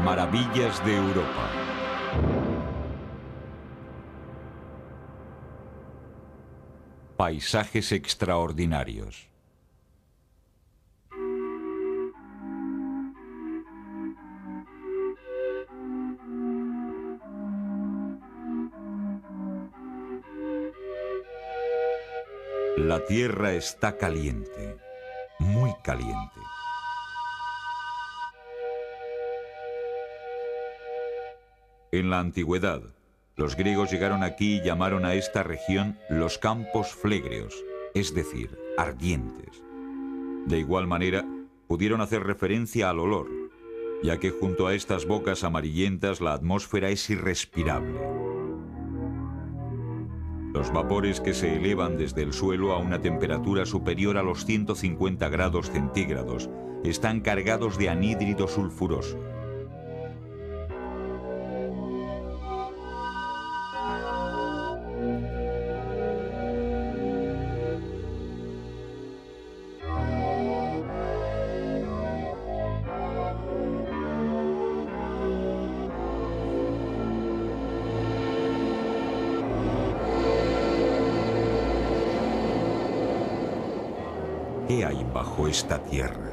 Maravillas de Europa. Paisajes extraordinarios. La tierra está caliente, muy caliente. En la antigüedad, los griegos llegaron aquí y llamaron a esta región los campos flegreos, es decir, ardientes. De igual manera, pudieron hacer referencia al olor, ya que junto a estas bocas amarillentas la atmósfera es irrespirable. Los vapores que se elevan desde el suelo a una temperatura superior a los 150 grados centígrados están cargados de anhídrido sulfuroso. ¿Qué hay bajo esta tierra?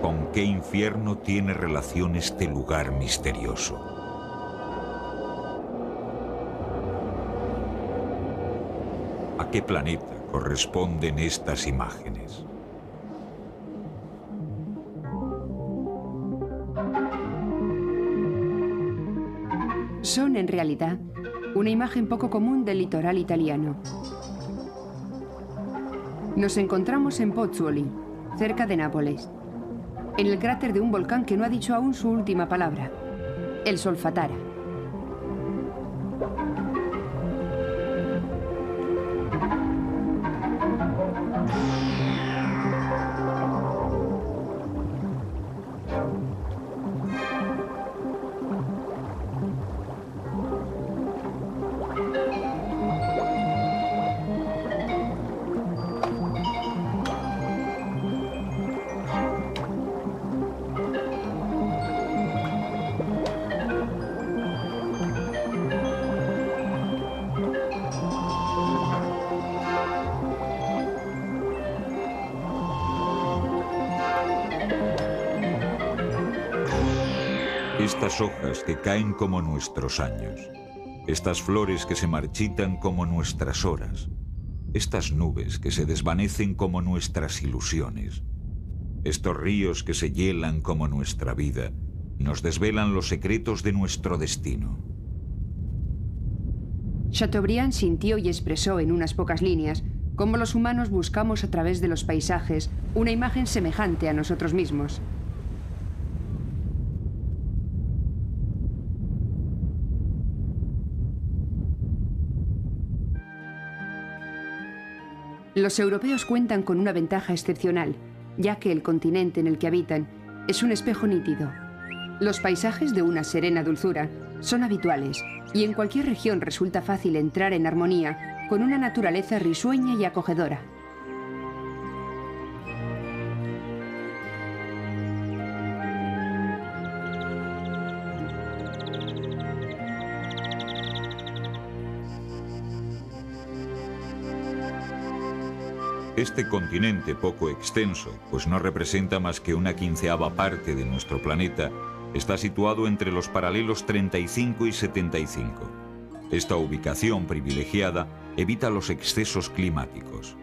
¿Con qué infierno tiene relación este lugar misterioso? ¿A qué planeta corresponden estas imágenes? Son, en realidad, una imagen poco común del litoral italiano. Nos encontramos en Pozzuoli, cerca de Nápoles, en el cráter de un volcán que no ha dicho aún su última palabra, el Solfatara. Estas hojas que caen como nuestros años, estas flores que se marchitan como nuestras horas, estas nubes que se desvanecen como nuestras ilusiones, estos ríos que se hielan como nuestra vida, nos desvelan los secretos de nuestro destino. Chateaubriand sintió y expresó en unas pocas líneas cómo los humanos buscamos a través de los paisajes una imagen semejante a nosotros mismos. Los europeos cuentan con una ventaja excepcional, ya que el continente en el que habitan es un espejo nítido. Los paisajes de una serena dulzura son habituales y en cualquier región resulta fácil entrar en armonía con una naturaleza risueña y acogedora. Este continente poco extenso, pues no representa más que una 1/15 parte de nuestro planeta, está situado entre los paralelos 35 y 75. Esta ubicación privilegiada evita los excesos climáticos.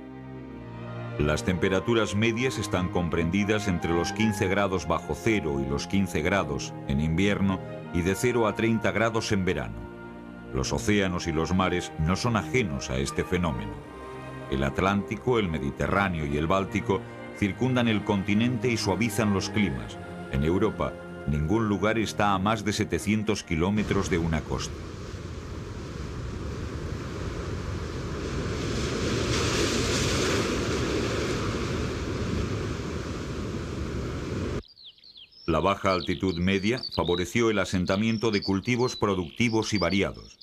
Las temperaturas medias están comprendidas entre los 15 grados bajo cero y los 15 grados en invierno y de 0 a 30 grados en verano. Los océanos y los mares no son ajenos a este fenómeno. El Atlántico, el Mediterráneo y el Báltico circundan el continente y suavizan los climas. En Europa, ningún lugar está a más de 700 kilómetros de una costa. La baja altitud media favoreció el asentamiento de cultivos productivos y variados.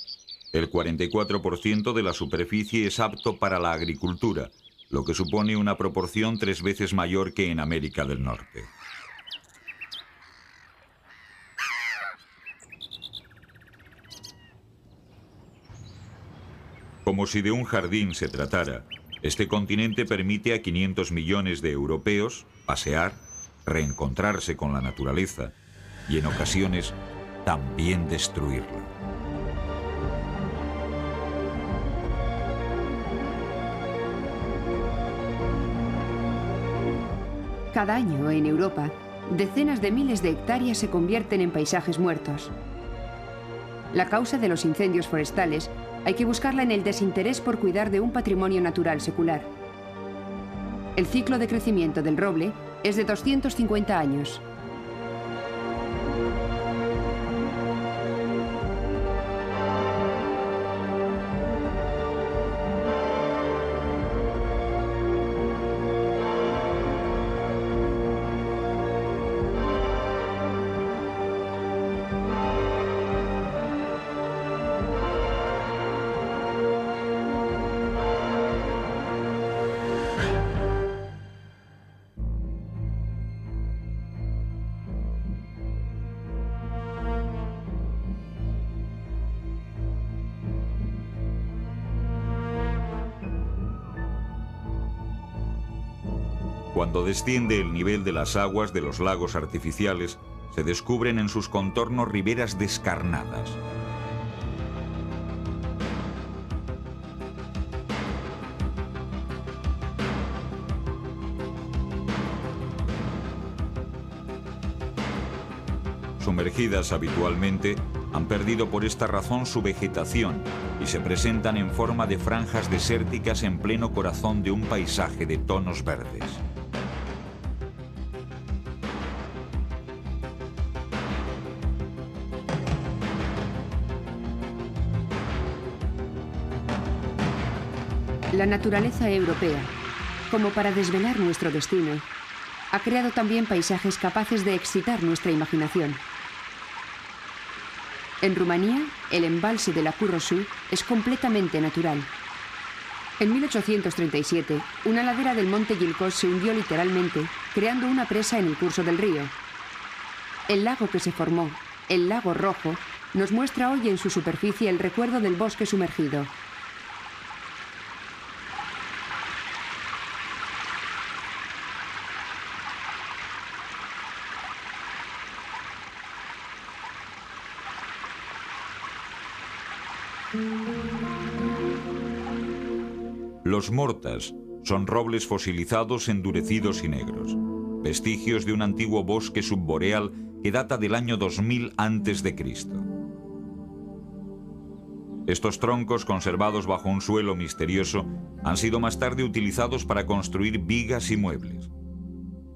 El 44% de la superficie es apto para la agricultura, lo que supone una proporción 3 veces mayor que en América del Norte. Como si de un jardín se tratara, este continente permite a 500 millones de europeos pasear, reencontrarse con la naturaleza y en ocasiones también destruirla. Cada año en Europa, decenas de miles de hectáreas se convierten en paisajes muertos. La causa de los incendios forestales hay que buscarla en el desinterés por cuidar de un patrimonio natural secular. El ciclo de crecimiento del roble es de 250 años. Cuando desciende el nivel de las aguas de los lagos artificiales, se descubren en sus contornos riberas descarnadas. Sumergidas habitualmente, han perdido por esta razón su vegetación y se presentan en forma de franjas desérticas en pleno corazón de un paisaje de tonos verdes. La naturaleza europea, como para desvelar nuestro destino, ha creado también paisajes capaces de excitar nuestra imaginación. En Rumanía, el embalse de la Cu-Rosu es completamente natural. En 1837, una ladera del monte Gilcos se hundió literalmente, creando una presa en el curso del río. El lago que se formó, el Lago Rojo, nos muestra hoy en su superficie el recuerdo del bosque sumergido. Los mortas son robles fosilizados endurecidos y negros, vestigios de un antiguo bosque subboreal que data del año 2000 a.C. Estos troncos conservados bajo un suelo misterioso han sido más tarde utilizados para construir vigas y muebles.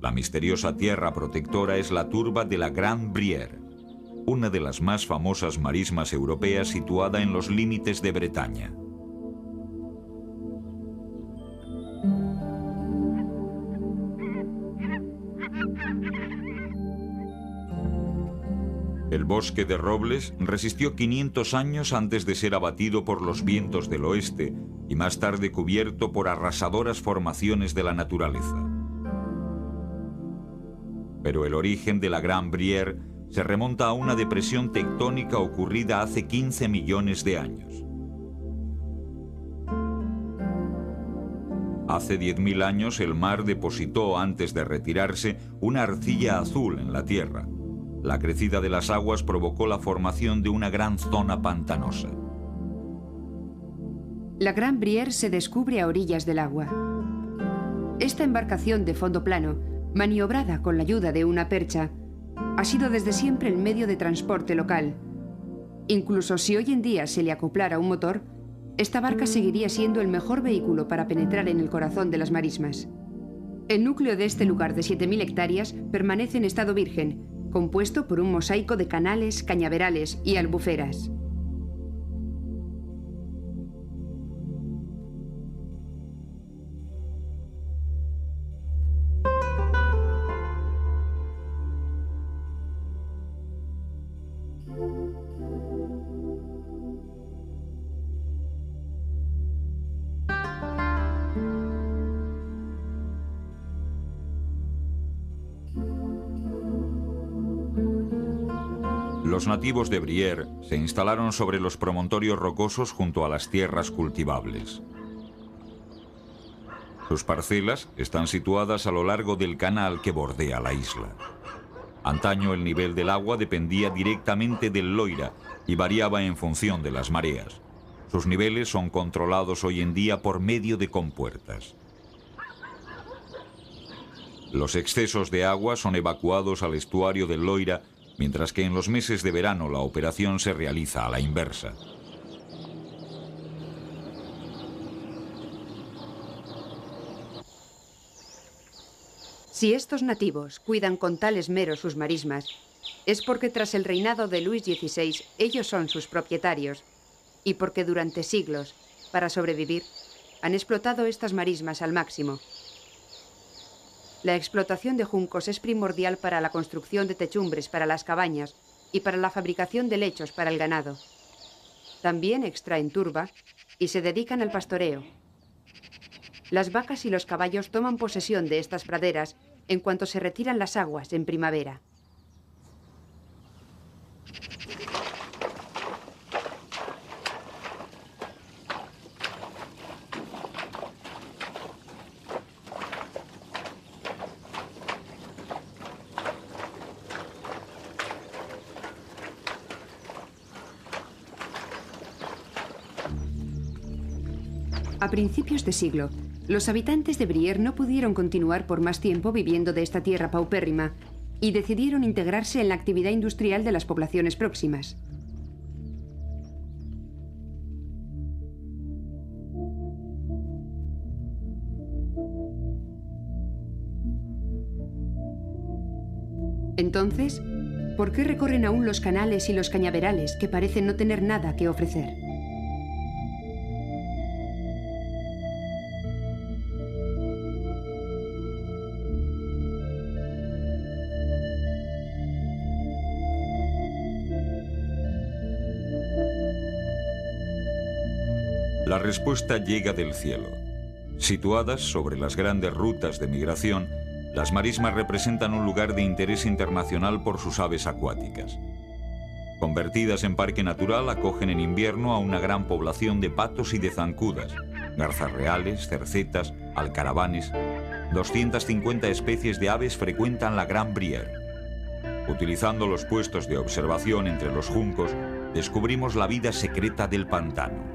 La misteriosa tierra protectora es la turba de la Grande Brière, una de las más famosas marismas europeas situada en los límites de Bretaña. El bosque de robles resistió 500 años antes de ser abatido por los vientos del oeste y más tarde cubierto por arrasadoras formaciones de la naturaleza. Pero el origen de la Grande Brière se remonta a una depresión tectónica ocurrida hace 15 millones de años. Hace 10.000 años el mar depositó, antes de retirarse, una arcilla azul en la tierra. la crecida de las aguas provocó la formación de una gran zona pantanosa. La Gran Brière se descubre a orillas del agua. Esta embarcación de fondo plano, maniobrada con la ayuda de una percha, ha sido desde siempre el medio de transporte local. Incluso si hoy en día se le acoplara un motor, esta barca seguiría siendo el mejor vehículo para penetrar en el corazón de las marismas. El núcleo de este lugar de 7.000 hectáreas permanece en estado virgen, compuesto por un mosaico de canales, cañaverales y albuferas. Los nativos de Brière se instalaron sobre los promontorios rocosos junto a las tierras cultivables. Sus parcelas están situadas a lo largo del canal que bordea la isla. Antaño el nivel del agua dependía directamente del Loira y variaba en función de las mareas. Sus niveles son controlados hoy en día por medio de compuertas. Los excesos de agua son evacuados al estuario del Loira, mientras que en los meses de verano la operación se realiza a la inversa. Si estos nativos cuidan con tal esmero sus marismas, es porque tras el reinado de Luis XVI ellos son sus propietarios y porque durante siglos, para sobrevivir, han explotado estas marismas al máximo. La explotación de juncos es primordial para la construcción de techumbres para las cabañas y para la fabricación de lechos para el ganado. También extraen turba y se dedican al pastoreo. Las vacas y los caballos toman posesión de estas praderas en cuanto se retiran las aguas en primavera. A principios de siglo, los habitantes de Brière no pudieron continuar por más tiempo viviendo de esta tierra paupérrima y decidieron integrarse en la actividad industrial de las poblaciones próximas. Entonces, ¿por qué recorren aún los canales y los cañaverales que parecen no tener nada que ofrecer? La respuesta llega del cielo. Situadas sobre las grandes rutas de migración, las marismas representan un lugar de interés internacional por sus aves acuáticas. Convertidas en parque natural, acogen en invierno a una gran población de patos y de zancudas, garzas reales, cercetas, alcaravanes. 250 especies de aves frecuentan la Gran Brière. Utilizando los puestos de observación entre los juncos, descubrimos la vida secreta del pantano.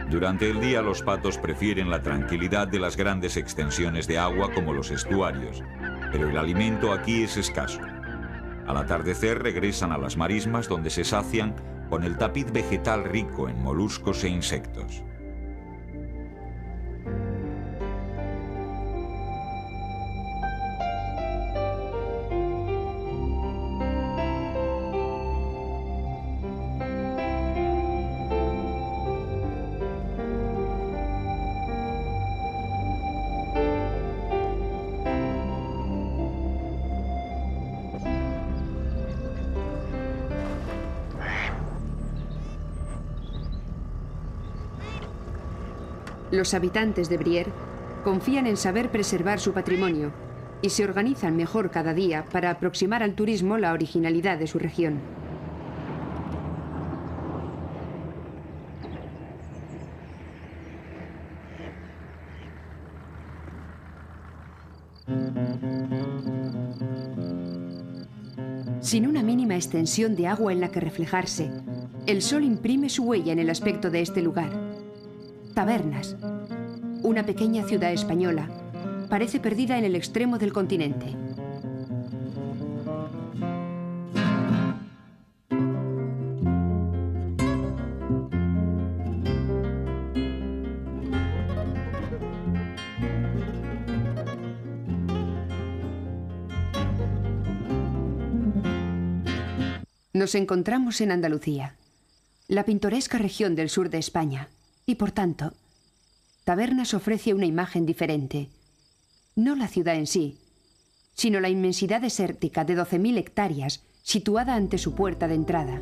Durante el día los patos prefieren la tranquilidad de las grandes extensiones de agua como los estuarios, pero el alimento aquí es escaso. Al atardecer regresan a las marismas donde se sacian con el tapiz vegetal rico en moluscos e insectos. Los habitantes de Brière confían en saber preservar su patrimonio y se organizan mejor cada día para aproximar al turismo la originalidad de su región. Sin una mínima extensión de agua en la que reflejarse, el sol imprime su huella en el aspecto de este lugar. Tabernas, una pequeña ciudad española, parece perdida en el extremo del continente. Nos encontramos en Andalucía, la pintoresca región del sur de España, y por tanto, Tabernas ofrece una imagen diferente. No la ciudad en sí, sino la inmensidad desértica de 12.000 hectáreas situada ante su puerta de entrada.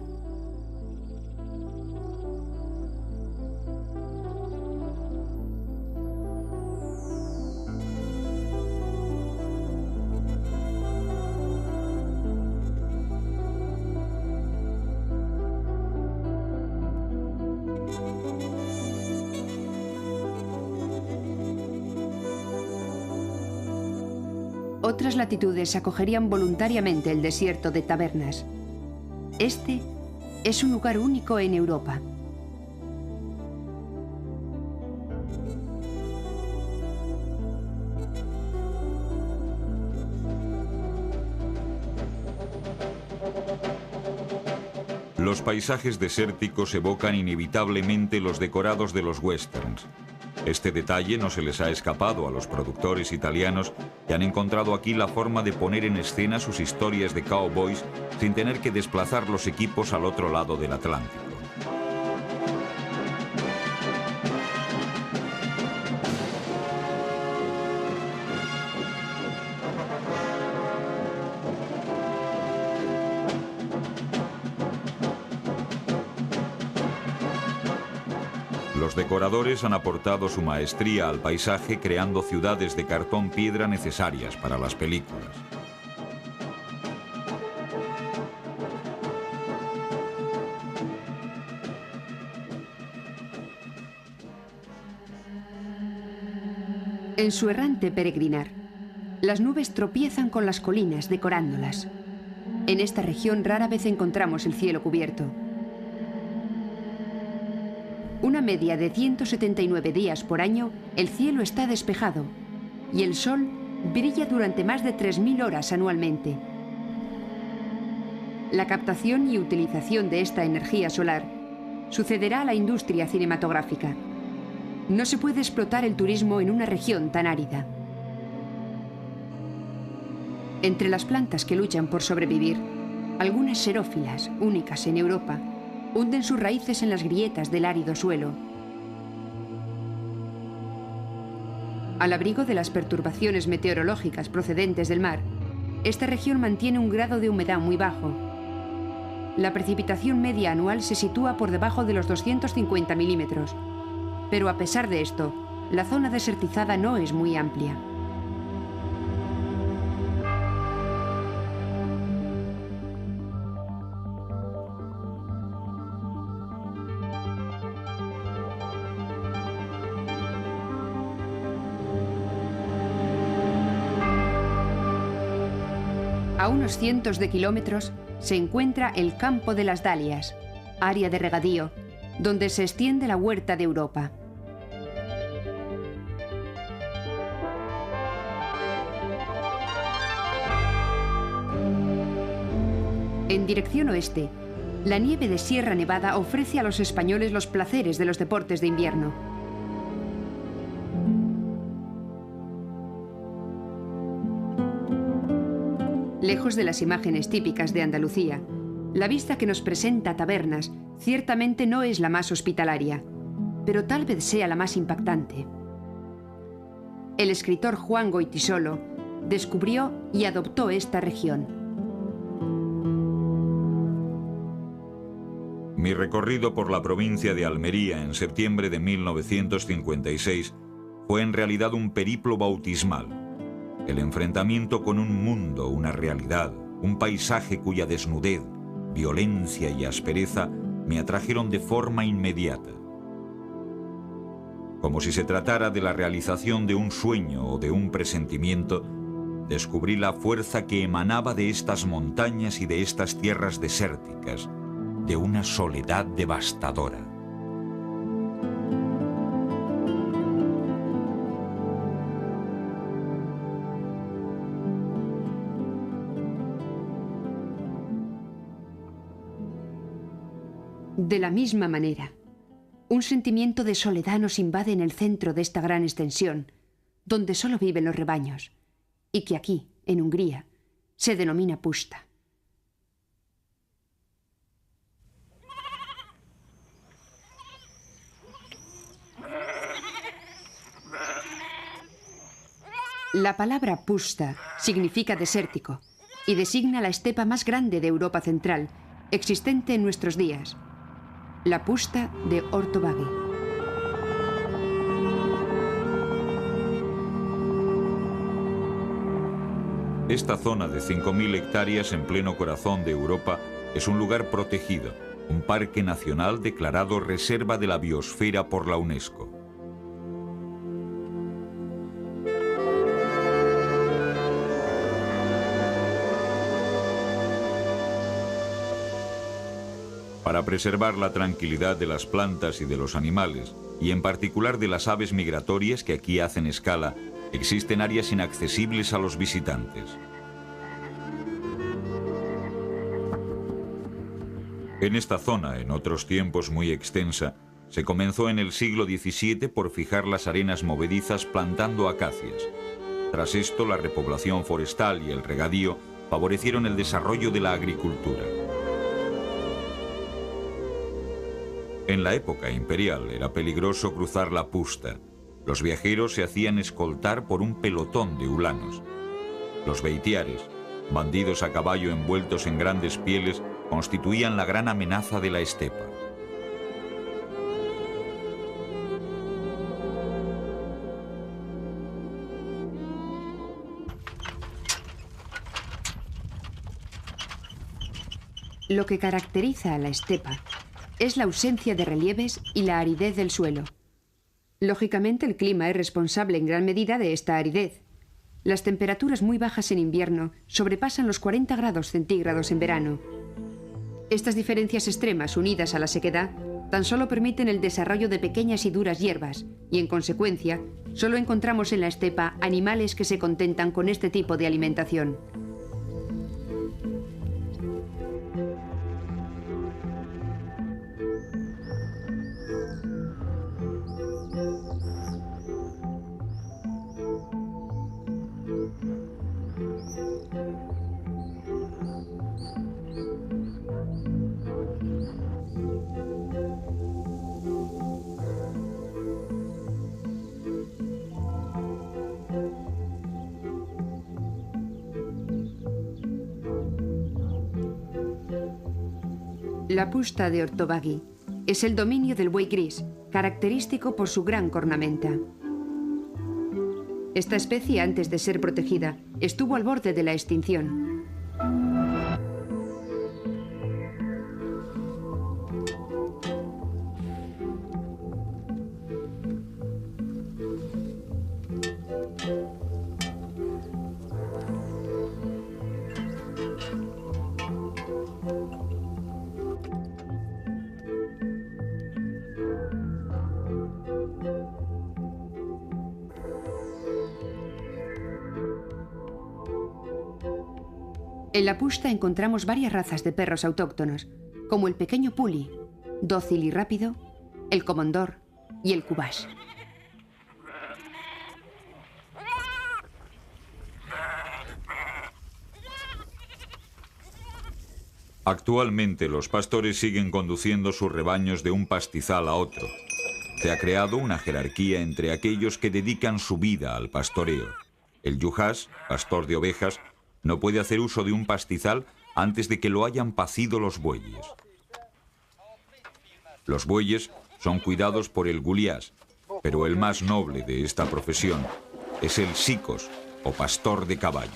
Otras latitudes acogerían voluntariamente el desierto de Tabernas. Este es un lugar único en Europa. Los paisajes desérticos evocan inevitablemente los decorados de los westerns. Este detalle no se les ha escapado a los productores italianos que han encontrado aquí la forma de poner en escena sus historias de cowboys sin tener que desplazar los equipos al otro lado del Atlántico. Los decoradores han aportado su maestría al paisaje creando ciudades de cartón piedra necesarias para las películas. En su errante peregrinar, las nubes tropiezan con las colinas decorándolas. En esta región rara vez encontramos el cielo cubierto. Una media de 179 días por año, el cielo está despejado y el sol brilla durante más de 3.000 horas anualmente. La captación y utilización de esta energía solar sucederá a la industria cinematográfica. No se puede explotar el turismo en una región tan árida. Entre las plantas que luchan por sobrevivir, algunas xerófilas, únicas en Europa, hunden sus raíces en las grietas del árido suelo. Al abrigo de las perturbaciones meteorológicas procedentes del mar, esta región mantiene un grado de humedad muy bajo. La precipitación media anual se sitúa por debajo de los 250 milímetros, pero a pesar de esto, la zona desertizada no es muy amplia. A unos cientos de kilómetros se encuentra el Campo de las Dalias, área de regadío, donde se extiende la huerta de Europa. En dirección oeste, la nieve de Sierra Nevada ofrece a los españoles los placeres de los deportes de invierno. Lejos de las imágenes típicas de Andalucía, la vista que nos presenta Tabernas ciertamente no es la más hospitalaria, pero tal vez sea la más impactante. El escritor Juan Goytisolo descubrió y adoptó esta región. Mi recorrido por la provincia de Almería en septiembre de 1956 fue en realidad un periplo bautismal. El enfrentamiento con un mundo, una realidad, un paisaje cuya desnudez, violencia y aspereza me atrajeron de forma inmediata. Como si se tratara de la realización de un sueño o de un presentimiento, descubrí la fuerza que emanaba de estas montañas y de estas tierras desérticas, de una soledad devastadora. De la misma manera, un sentimiento de soledad nos invade en el centro de esta gran extensión, donde solo viven los rebaños, y que aquí, en Hungría, se denomina puszta. La palabra puszta significa desértico y designa la estepa más grande de Europa Central, existente en nuestros días, la puszta de Ortovágy. Esta zona de 5.000 hectáreas en pleno corazón de Europa es un lugar protegido, un parque nacional declarado Reserva de la Biosfera por la UNESCO. Para preservar la tranquilidad de las plantas y de los animales, y en particular de las aves migratorias que aquí hacen escala, existen áreas inaccesibles a los visitantes. En esta zona, en otros tiempos muy extensa, se comenzó en el siglo XVII por fijar las arenas movedizas plantando acacias. Tras esto, la repoblación forestal y el regadío favorecieron el desarrollo de la agricultura. En la época imperial era peligroso cruzar la puszta. Los viajeros se hacían escoltar por un pelotón de ulanos. Los beitiares, bandidos a caballo envueltos en grandes pieles, constituían la gran amenaza de la estepa. Lo que caracteriza a la estepa es la ausencia de relieves y la aridez del suelo. Lógicamente, el clima es responsable en gran medida de esta aridez. Las temperaturas muy bajas en invierno sobrepasan los 40 grados centígrados en verano. Estas diferencias extremas, unidas a la sequedad, tan solo permiten el desarrollo de pequeñas y duras hierbas, y en consecuencia, solo encontramos en la estepa animales que se contentan con este tipo de alimentación. La puszta de Ortovágy es el dominio del buey gris, característico por su gran cornamenta. Esta especie, antes de ser protegida, estuvo al borde de la extinción. En la puszta encontramos varias razas de perros autóctonos, como el pequeño puli, dócil y rápido, el komondor y el kubás. Actualmente los pastores siguen conduciendo sus rebaños de un pastizal a otro. Se ha creado una jerarquía entre aquellos que dedican su vida al pastoreo. El yuhás, pastor de ovejas, no puede hacer uso de un pastizal antes de que lo hayan pacido los bueyes. Los bueyes son cuidados por el guliás, pero el más noble de esta profesión es el sikos, o pastor de caballos.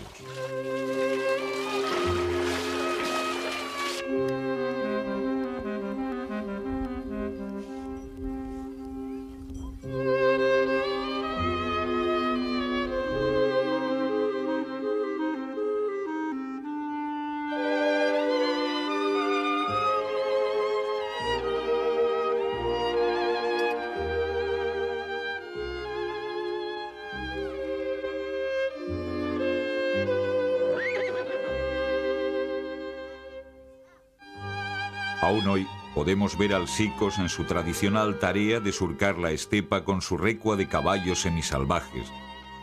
Aún hoy podemos ver al Xikos en su tradicional tarea de surcar la estepa con su recua de caballos semisalvajes,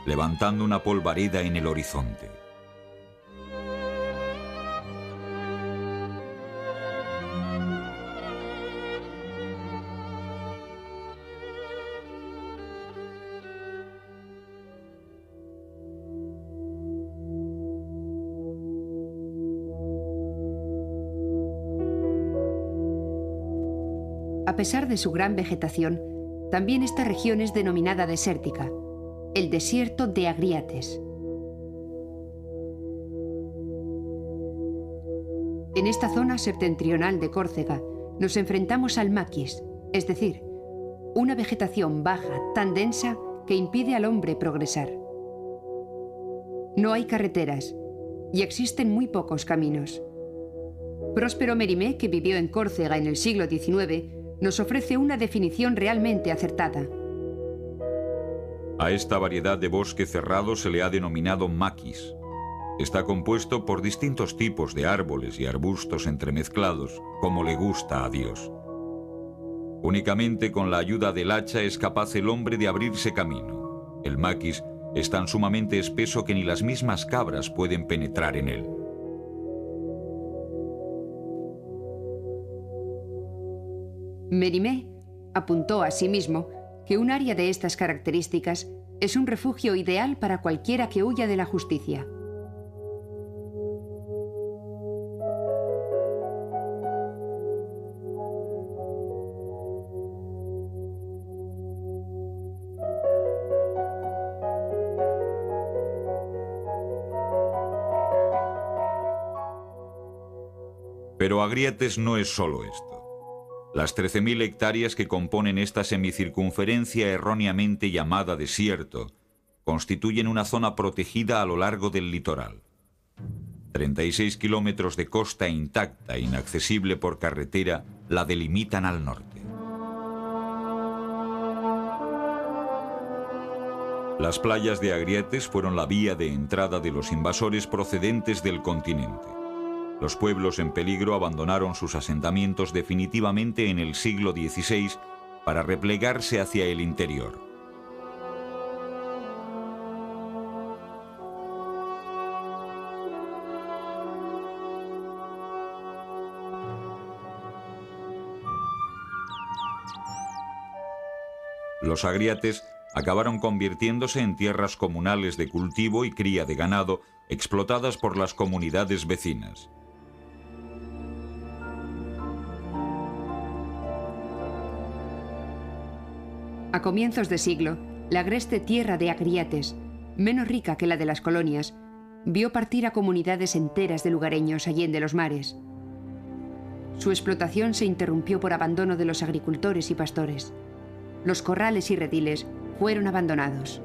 levantando una polvareda en el horizonte. A pesar de su gran vegetación, también esta región es denominada desértica, el desierto de Agriates. En esta zona septentrional de Córcega nos enfrentamos al maquis, es decir, una vegetación baja tan densa que impide al hombre progresar. No hay carreteras y existen muy pocos caminos. Próspero Mérimée, que vivió en Córcega en el siglo XIX, nos ofrece una definición realmente acertada. A esta variedad de bosque cerrado se le ha denominado maquis. Está compuesto por distintos tipos de árboles y arbustos entremezclados, como le gusta a Dios. Únicamente con la ayuda del hacha es capaz el hombre de abrirse camino. El maquis es tan sumamente espeso que ni las mismas cabras pueden penetrar en él. Mérimée apuntó asimismo que un área de estas características es un refugio ideal para cualquiera que huya de la justicia. Pero Agriates no es solo esto. Las 13.000 hectáreas que componen esta semicircunferencia erróneamente llamada desierto constituyen una zona protegida a lo largo del litoral. 36 kilómetros de costa intacta, inaccesible por carretera, la delimitan al norte. Las playas de Agriates fueron la vía de entrada de los invasores procedentes del continente. Los pueblos en peligro abandonaron sus asentamientos definitivamente en el siglo XVI para replegarse hacia el interior. Los Agriates acabaron convirtiéndose en tierras comunales de cultivo y cría de ganado, explotadas por las comunidades vecinas. A comienzos de siglo, la agreste tierra de Agriates, menos rica que la de las colonias, vio partir a comunidades enteras de lugareños allende los mares. Su explotación se interrumpió por abandono de los agricultores y pastores. Los corrales y rediles fueron abandonados.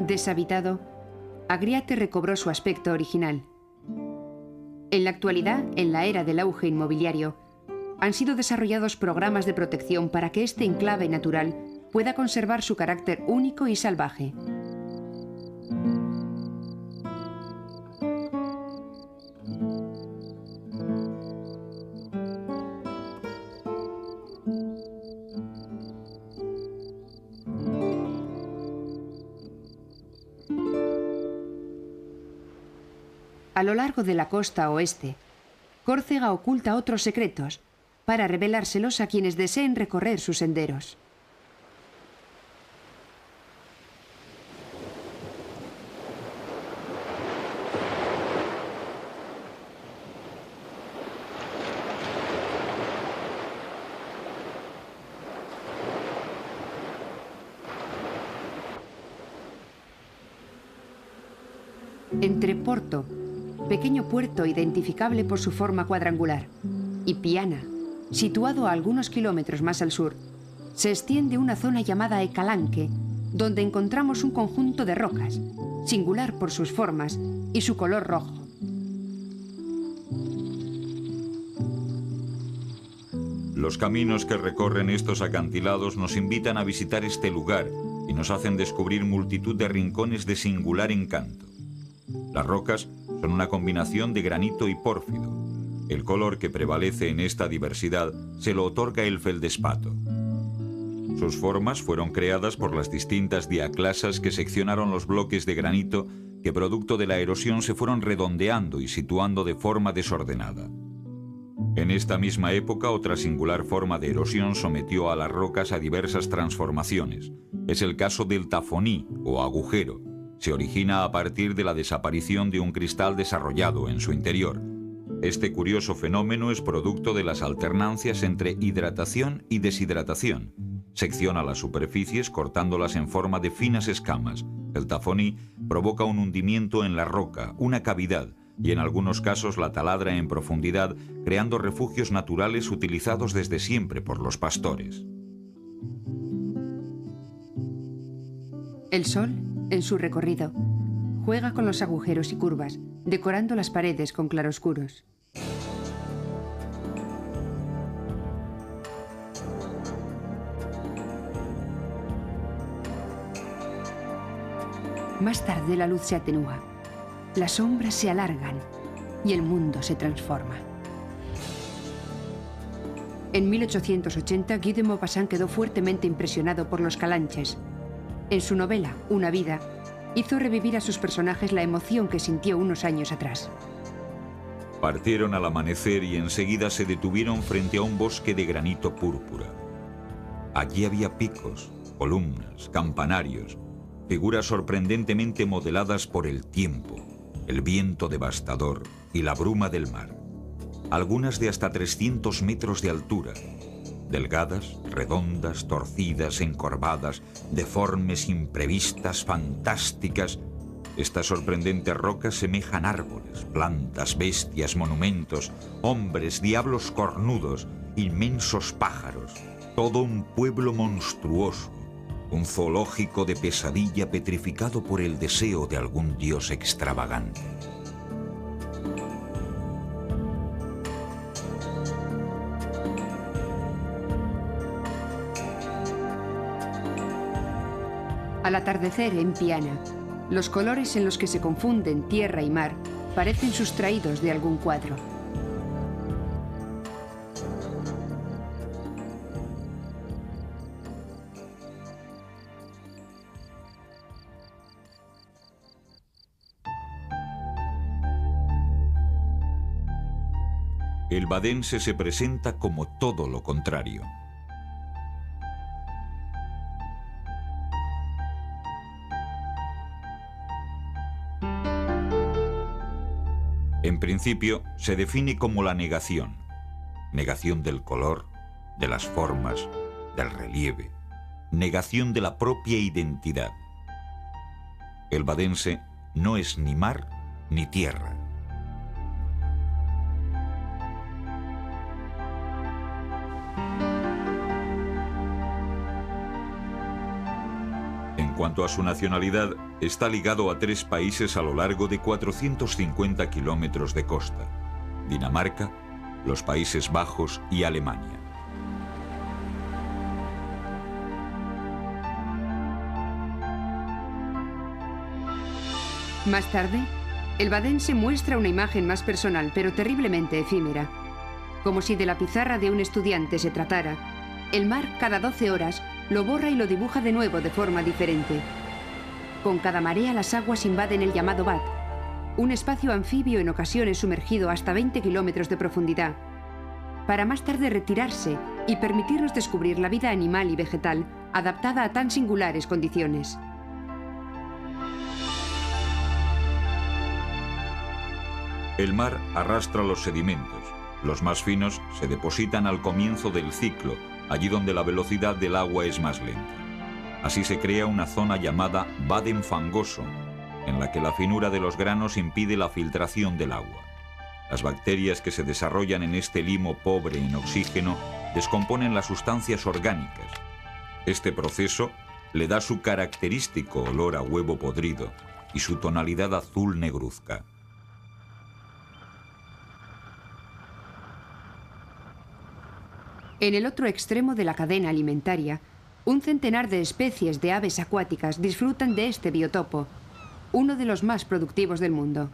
Deshabitado, Agriates recobró su aspecto original. En la actualidad, en la era del auge inmobiliario, han sido desarrollados programas de protección para que este enclave natural pueda conservar su carácter único y salvaje. A lo largo de la costa oeste, Córcega oculta otros secretos para revelárselos a quienes deseen recorrer sus senderos. Entre Porto, pequeño puerto identificable por su forma cuadrangular, y Piana, situado a algunos kilómetros más al sur, se extiende una zona llamada Ecalanque, donde encontramos un conjunto de rocas, singular por sus formas y su color rojo. Los caminos que recorren estos acantilados nos invitan a visitar este lugar y nos hacen descubrir multitud de rincones de singular encanto. Las rocas son una combinación de granito y pórfido. El color que prevalece en esta diversidad se lo otorga el feldespato. Sus formas fueron creadas por las distintas diaclasas que seccionaron los bloques de granito que, producto de la erosión, se fueron redondeando y situando de forma desordenada. En esta misma época, otra singular forma de erosión sometió a las rocas a diversas transformaciones. Es el caso del tafoní, o agujero. Se origina a partir de la desaparición de un cristal desarrollado en su interior. Este curioso fenómeno es producto de las alternancias entre hidratación y deshidratación. Secciona las superficies cortándolas en forma de finas escamas. El tafoní provoca un hundimiento en la roca, una cavidad, y en algunos casos la taladra en profundidad, creando refugios naturales utilizados desde siempre por los pastores. El sol, en su recorrido, juega con los agujeros y curvas, decorando las paredes con claroscuros. Más tarde la luz se atenúa, las sombras se alargan y el mundo se transforma. En 1880, Guy de Maupassant quedó fuertemente impresionado por los calanches. En su novela, Una vida, hizo revivir a sus personajes la emoción que sintió unos años atrás. Partieron al amanecer y enseguida se detuvieron frente a un bosque de granito púrpura. Allí había picos, columnas, campanarios, figuras sorprendentemente modeladas por el tiempo, el viento devastador y la bruma del mar. Algunas de hasta 300 metros de altura, delgadas, redondas, torcidas, encorvadas, deformes, imprevistas, fantásticas. Estas sorprendentes rocas semejan árboles, plantas, bestias, monumentos, hombres, diablos cornudos, inmensos pájaros, todo un pueblo monstruoso, un zoológico de pesadilla petrificado por el deseo de algún dios extravagante. Al atardecer en Piana, los colores en los que se confunden tierra y mar parecen sustraídos de algún cuadro. El badense se presenta como todo lo contrario. En principio, se define como la negación. Negación del color, de las formas, del relieve. Negación de la propia identidad. El badense no es ni mar ni tierra. En cuanto a su nacionalidad, está ligado a 3 países a lo largo de 450 kilómetros de costa: Dinamarca, los Países Bajos y Alemania. Más tarde, el badense muestra una imagen más personal, pero terriblemente efímera. Como si de la pizarra de un estudiante se tratara, el mar cada 12 horas lo borra y lo dibuja de nuevo de forma diferente. Con cada marea las aguas invaden el llamado Bad, un espacio anfibio en ocasiones sumergido hasta 20 kilómetros de profundidad, para más tarde retirarse y permitirnos descubrir la vida animal y vegetal adaptada a tan singulares condiciones. El mar arrastra los sedimentos. Los más finos se depositan al comienzo del ciclo, allí donde la velocidad del agua es más lenta. Así se crea una zona llamada Baden fangoso, en la que la finura de los granos impide la filtración del agua. Las bacterias que se desarrollan en este limo pobre en oxígeno descomponen las sustancias orgánicas. Este proceso le da su característico olor a huevo podrido y su tonalidad azul negruzca. En el otro extremo de la cadena alimentaria, un centenar de especies de aves acuáticas disfrutan de este biotopo, uno de los más productivos del mundo.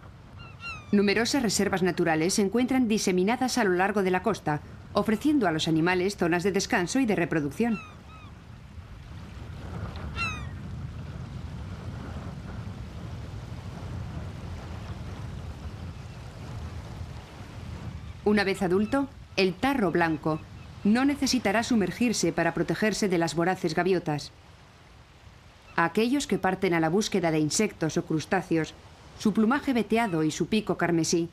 Numerosas reservas naturales se encuentran diseminadas a lo largo de la costa, ofreciendo a los animales zonas de descanso y de reproducción. Una vez adulto, el tarro blanco no necesitará sumergirse para protegerse de las voraces gaviotas. A aquellos que parten a la búsqueda de insectos o crustáceos, su plumaje veteado y su pico carmesí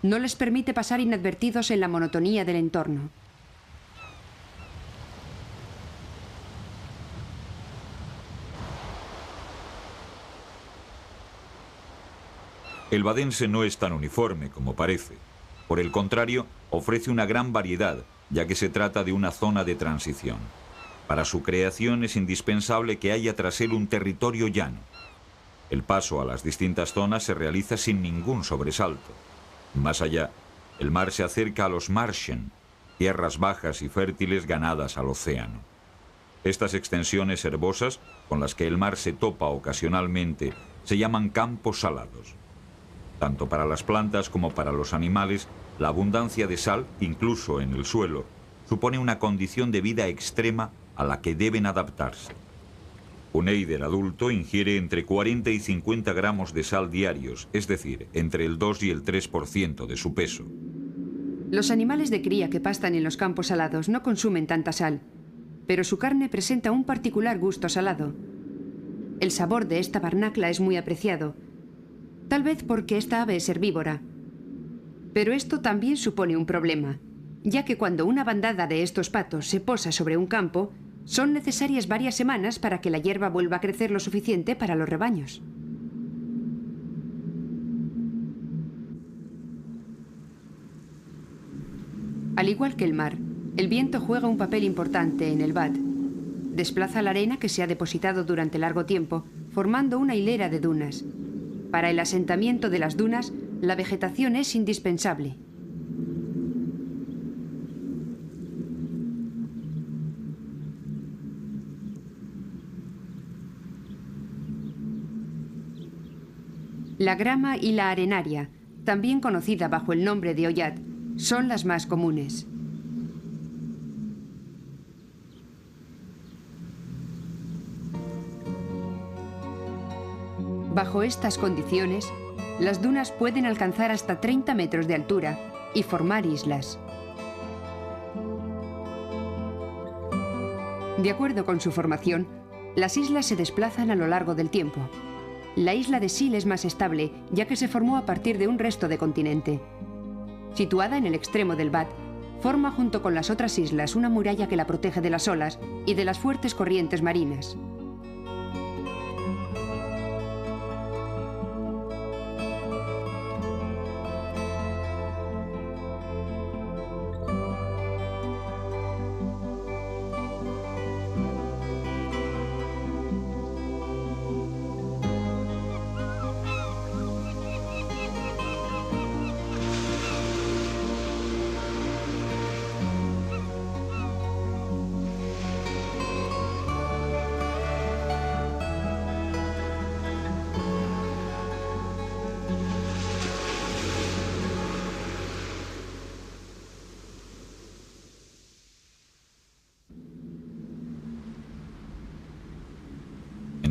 no les permite pasar inadvertidos en la monotonía del entorno. El badense no es tan uniforme como parece. Por el contrario, ofrece una gran variedad, ya que se trata de una zona de transición. Para su creación es indispensable que haya tras él un territorio llano. El paso a las distintas zonas se realiza sin ningún sobresalto. Más allá, el mar se acerca a los Marschen, tierras bajas y fértiles ganadas al océano. Estas extensiones herbosas, con las que el mar se topa ocasionalmente, se llaman campos salados. Tanto para las plantas como para los animales, la abundancia de sal, incluso en el suelo, supone una condición de vida extrema a la que deben adaptarse. Un eider adulto ingiere entre 40 y 50 gramos de sal diarios, es decir, entre el 2 y el 3% de su peso. Los animales de cría que pastan en los campos salados no consumen tanta sal, pero su carne presenta un particular gusto salado. El sabor de esta barnacla es muy apreciado, tal vez porque esta ave es herbívora. Pero esto también supone un problema, ya que cuando una bandada de estos patos se posa sobre un campo, son necesarias varias semanas para que la hierba vuelva a crecer lo suficiente para los rebaños. Al igual que el mar, el viento juega un papel importante en el Bad. Desplaza la arena que se ha depositado durante largo tiempo, formando una hilera de dunas. Para el asentamiento de las dunas, la vegetación es indispensable. La grama y la arenaria, también conocida bajo el nombre de oyat, son las más comunes. Bajo estas condiciones, las dunas pueden alcanzar hasta 30 metros de altura y formar islas. De acuerdo con su formación, las islas se desplazan a lo largo del tiempo. La isla de Sil es más estable, ya que se formó a partir de un resto de continente. Situada en el extremo del Bad, forma junto con las otras islas una muralla que la protege de las olas y de las fuertes corrientes marinas.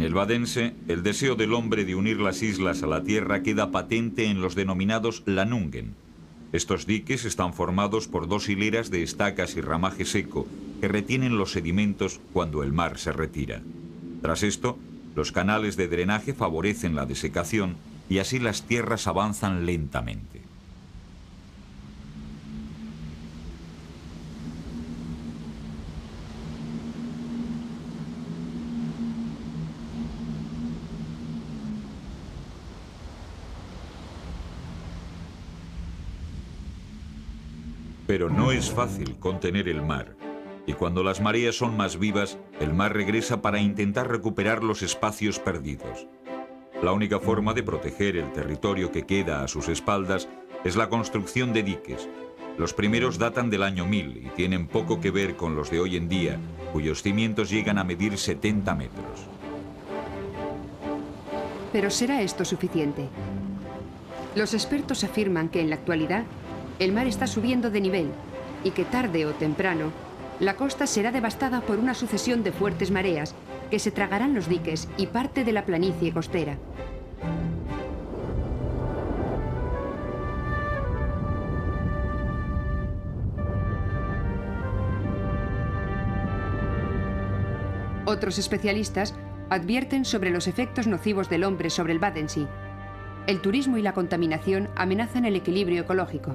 En el Badense, el deseo del hombre de unir las islas a la tierra queda patente en los denominados Landungen. Estos diques están formados por dos hileras de estacas y ramaje seco que retienen los sedimentos cuando el mar se retira. Tras esto, los canales de drenaje favorecen la desecación y así las tierras avanzan lentamente. Pero no es fácil contener el mar. Y cuando las mareas son más vivas, el mar regresa para intentar recuperar los espacios perdidos. La única forma de proteger el territorio que queda a sus espaldas es la construcción de diques. Los primeros datan del año 1000 y tienen poco que ver con los de hoy en día, cuyos cimientos llegan a medir 70 metros. Pero ¿será esto suficiente? Los expertos afirman que en la actualidad el mar está subiendo de nivel y que tarde o temprano la costa será devastada por una sucesión de fuertes mareas que se tragarán los diques y parte de la planicie costera. Otros especialistas advierten sobre los efectos nocivos del hombre sobre el Wadensee. El turismo y la contaminación amenazan el equilibrio ecológico.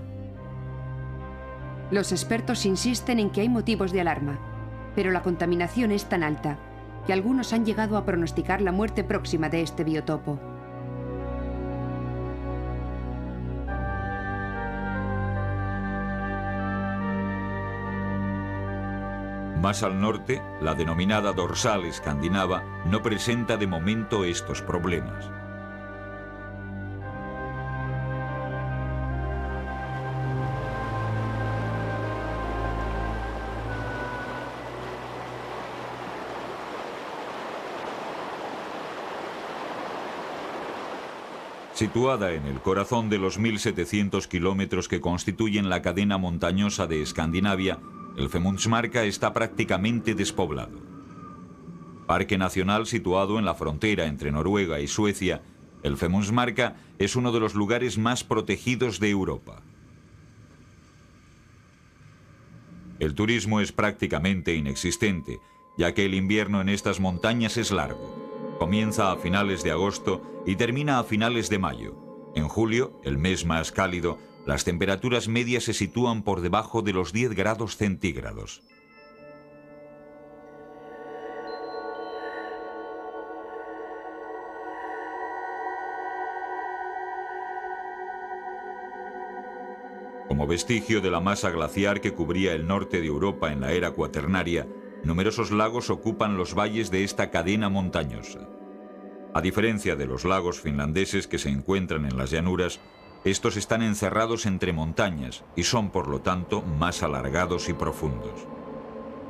Los expertos insisten en que hay motivos de alarma, pero la contaminación es tan alta que algunos han llegado a pronosticar la muerte próxima de este biotopo. Más al norte, la denominada dorsal escandinava no presenta de momento estos problemas. Situada en el corazón de los 1.700 kilómetros que constituyen la cadena montañosa de Escandinavia, el Femundsmarka está prácticamente despoblado. Parque nacional situado en la frontera entre Noruega y Suecia, el Femundsmarka es uno de los lugares más protegidos de Europa. El turismo es prácticamente inexistente, ya que el invierno en estas montañas es largo. Comienza a finales de agosto y termina a finales de mayo. En julio, el mes más cálido, las temperaturas medias se sitúan por debajo de los 10 grados centígrados. Como vestigio de la masa glaciar que cubría el norte de Europa en la era cuaternaria, numerosos lagos ocupan los valles de esta cadena montañosa. A diferencia de los lagos finlandeses que se encuentran en las llanuras, estos están encerrados entre montañas y son, por lo tanto, más alargados y profundos.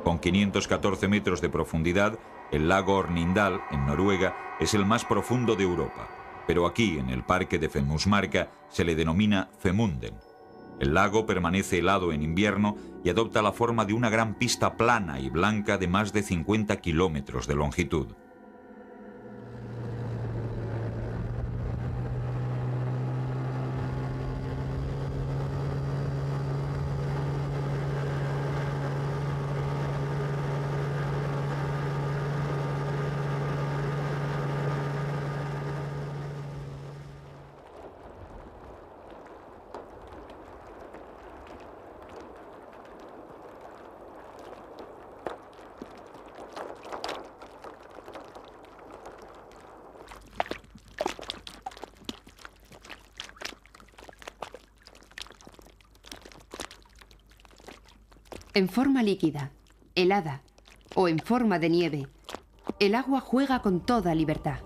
Con 514 metros de profundidad, el lago Hornindal, en Noruega, es el más profundo de Europa, pero aquí, en el parque de Femundsmarka, se le denomina Femunden. El lago permanece helado en invierno y adopta la forma de una gran pista plana y blanca de más de 50 kilómetros de longitud. En forma líquida, helada o en forma de nieve, el agua juega con toda libertad.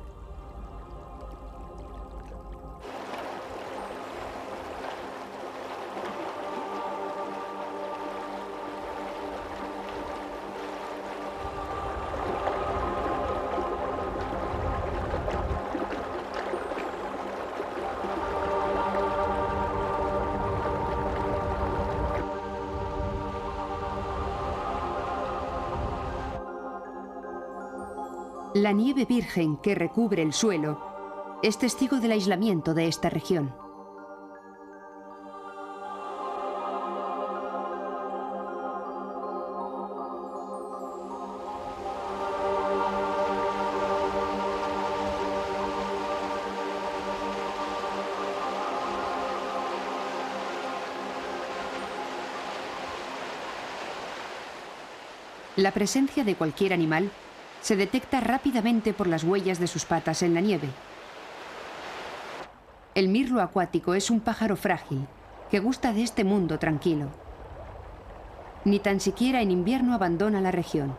La nieve virgen que recubre el suelo es testigo del aislamiento de esta región. La presencia de cualquier animal se detecta rápidamente por las huellas de sus patas en la nieve. El mirlo acuático es un pájaro frágil que gusta de este mundo tranquilo. Ni tan siquiera en invierno abandona la región.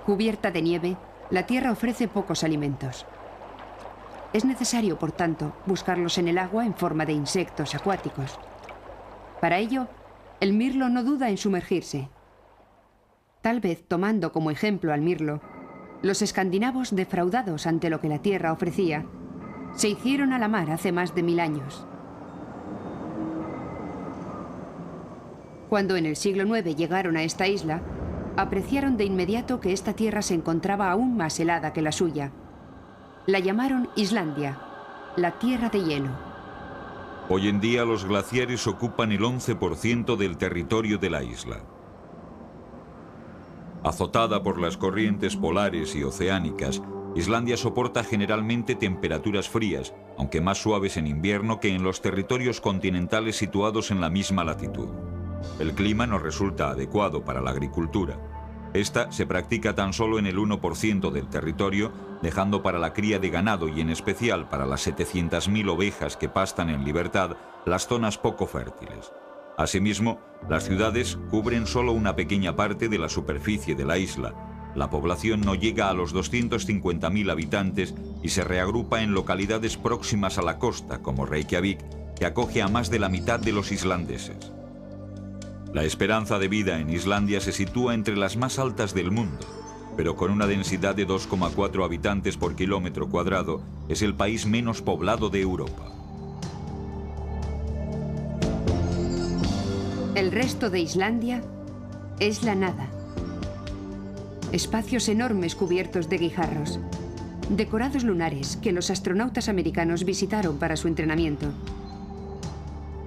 Cubierta de nieve, la tierra ofrece pocos alimentos. Es necesario, por tanto, buscarlos en el agua en forma de insectos acuáticos. Para ello, el mirlo no duda en sumergirse. Tal vez tomando como ejemplo al mirlo, los escandinavos, defraudados ante lo que la tierra ofrecía, se hicieron a la mar hace más de 1000 años. Cuando en el siglo IX llegaron a esta isla, apreciaron de inmediato que esta tierra se encontraba aún más helada que la suya. La llamaron Islandia, la tierra de hielo. Hoy en día los glaciares ocupan el 11% del territorio de la isla. Azotada por las corrientes polares y oceánicas, Islandia soporta generalmente temperaturas frías, aunque más suaves en invierno que en los territorios continentales situados en la misma latitud. El clima no resulta adecuado para la agricultura. Esta se practica tan solo en el 1% del territorio, dejando para la cría de ganado y en especial para las 700.000 ovejas que pastan en libertad las zonas poco fértiles. Asimismo, las ciudades cubren solo una pequeña parte de la superficie de la isla. La población no llega a los 250.000 habitantes y se reagrupa en localidades próximas a la costa, como Reykjavik, que acoge a más de la mitad de los islandeses. La esperanza de vida en Islandia se sitúa entre las más altas del mundo, pero con una densidad de 2,4 habitantes por kilómetro cuadrado, es el país menos poblado de Europa. El resto de Islandia es la nada. Espacios enormes cubiertos de guijarros, decorados lunares que los astronautas americanos visitaron para su entrenamiento.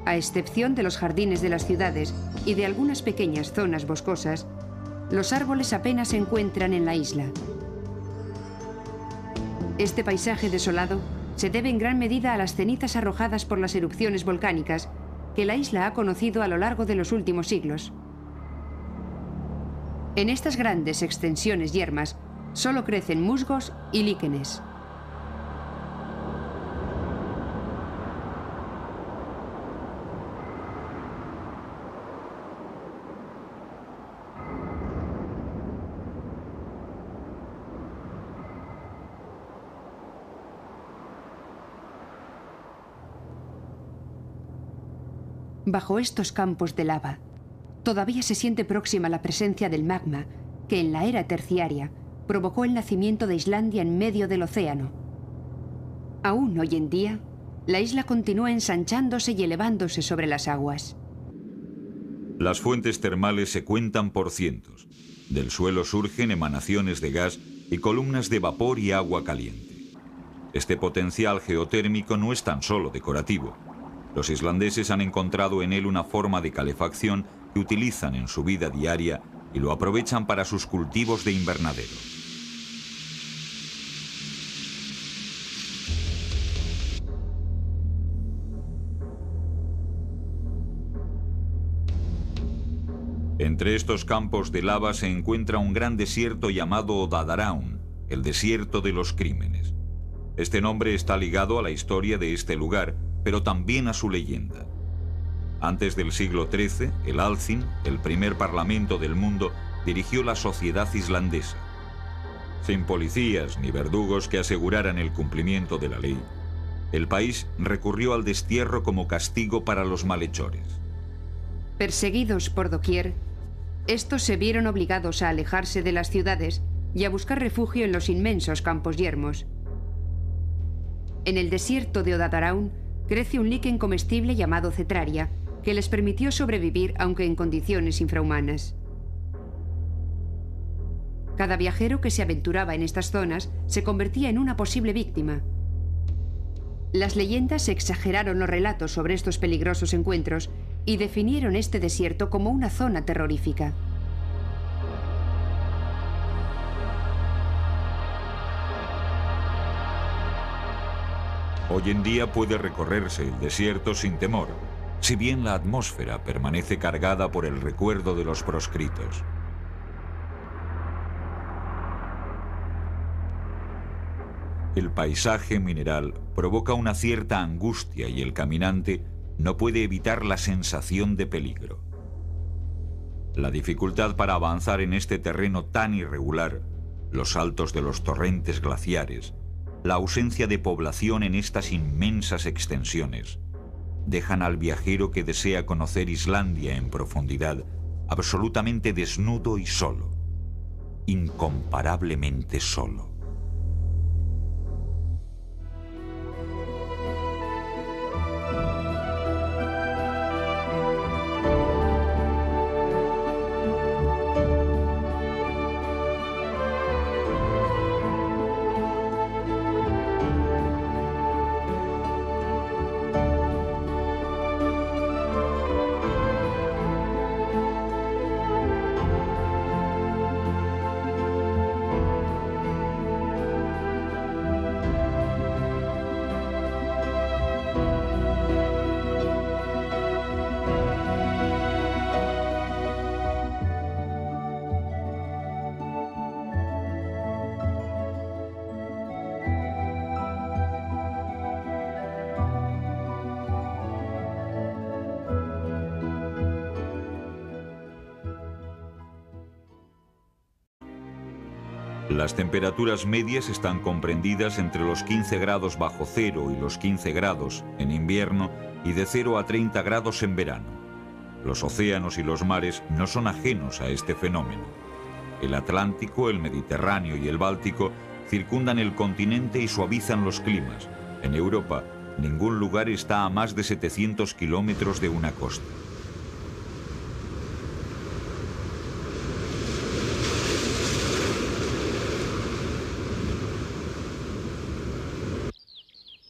A excepción de los jardines de las ciudades y de algunas pequeñas zonas boscosas, los árboles apenas se encuentran en la isla. Este paisaje desolado se debe en gran medida a las cenizas arrojadas por las erupciones volcánicas que la isla ha conocido a lo largo de los últimos siglos. En estas grandes extensiones yermas solo crecen musgos y líquenes. Bajo estos campos de lava, todavía se siente próxima la presencia del magma que en la era terciaria provocó el nacimiento de Islandia en medio del océano. Aún hoy en día, la isla continúa ensanchándose y elevándose sobre las aguas. Las fuentes termales se cuentan por cientos. Del suelo surgen emanaciones de gas y columnas de vapor y agua caliente. Este potencial geotérmico no es tan solo decorativo. Los islandeses han encontrado en él una forma de calefacción que utilizan en su vida diaria y lo aprovechan para sus cultivos de invernadero. Entre estos campos de lava se encuentra un gran desierto llamado Odadaraun, el desierto de los crímenes. Este nombre está ligado a la historia de este lugar, pero también a su leyenda. Antes del siglo XIII, el Alþing, el primer parlamento del mundo, dirigió la sociedad islandesa. Sin policías ni verdugos que aseguraran el cumplimiento de la ley, el país recurrió al destierro como castigo para los malhechores. Perseguidos por doquier, estos se vieron obligados a alejarse de las ciudades y a buscar refugio en los inmensos campos yermos. En el desierto de Odadaraun crece un líquen comestible llamado cetraria, que les permitió sobrevivir aunque en condiciones infrahumanas. Cada viajero que se aventuraba en estas zonas se convertía en una posible víctima. Las leyendas exageraron los relatos sobre estos peligrosos encuentros y definieron este desierto como una zona terrorífica. Hoy en día puede recorrerse el desierto sin temor, si bien la atmósfera permanece cargada por el recuerdo de los proscritos. El paisaje mineral provoca una cierta angustia y el caminante no puede evitar la sensación de peligro. La dificultad para avanzar en este terreno tan irregular, los saltos de los torrentes glaciares, la ausencia de población en estas inmensas extensiones, dejan al viajero que desea conocer Islandia en profundidad absolutamente desnudo y solo, incomparablemente solo. Las temperaturas medias están comprendidas entre los 15 grados bajo cero y los 15 grados en invierno y de 0 a 30 grados en verano. Los océanos y los mares no son ajenos a este fenómeno. El Atlántico, el Mediterráneo y el Báltico circundan el continente y suavizan los climas. En Europa, ningún lugar está a más de 700 kilómetros de una costa.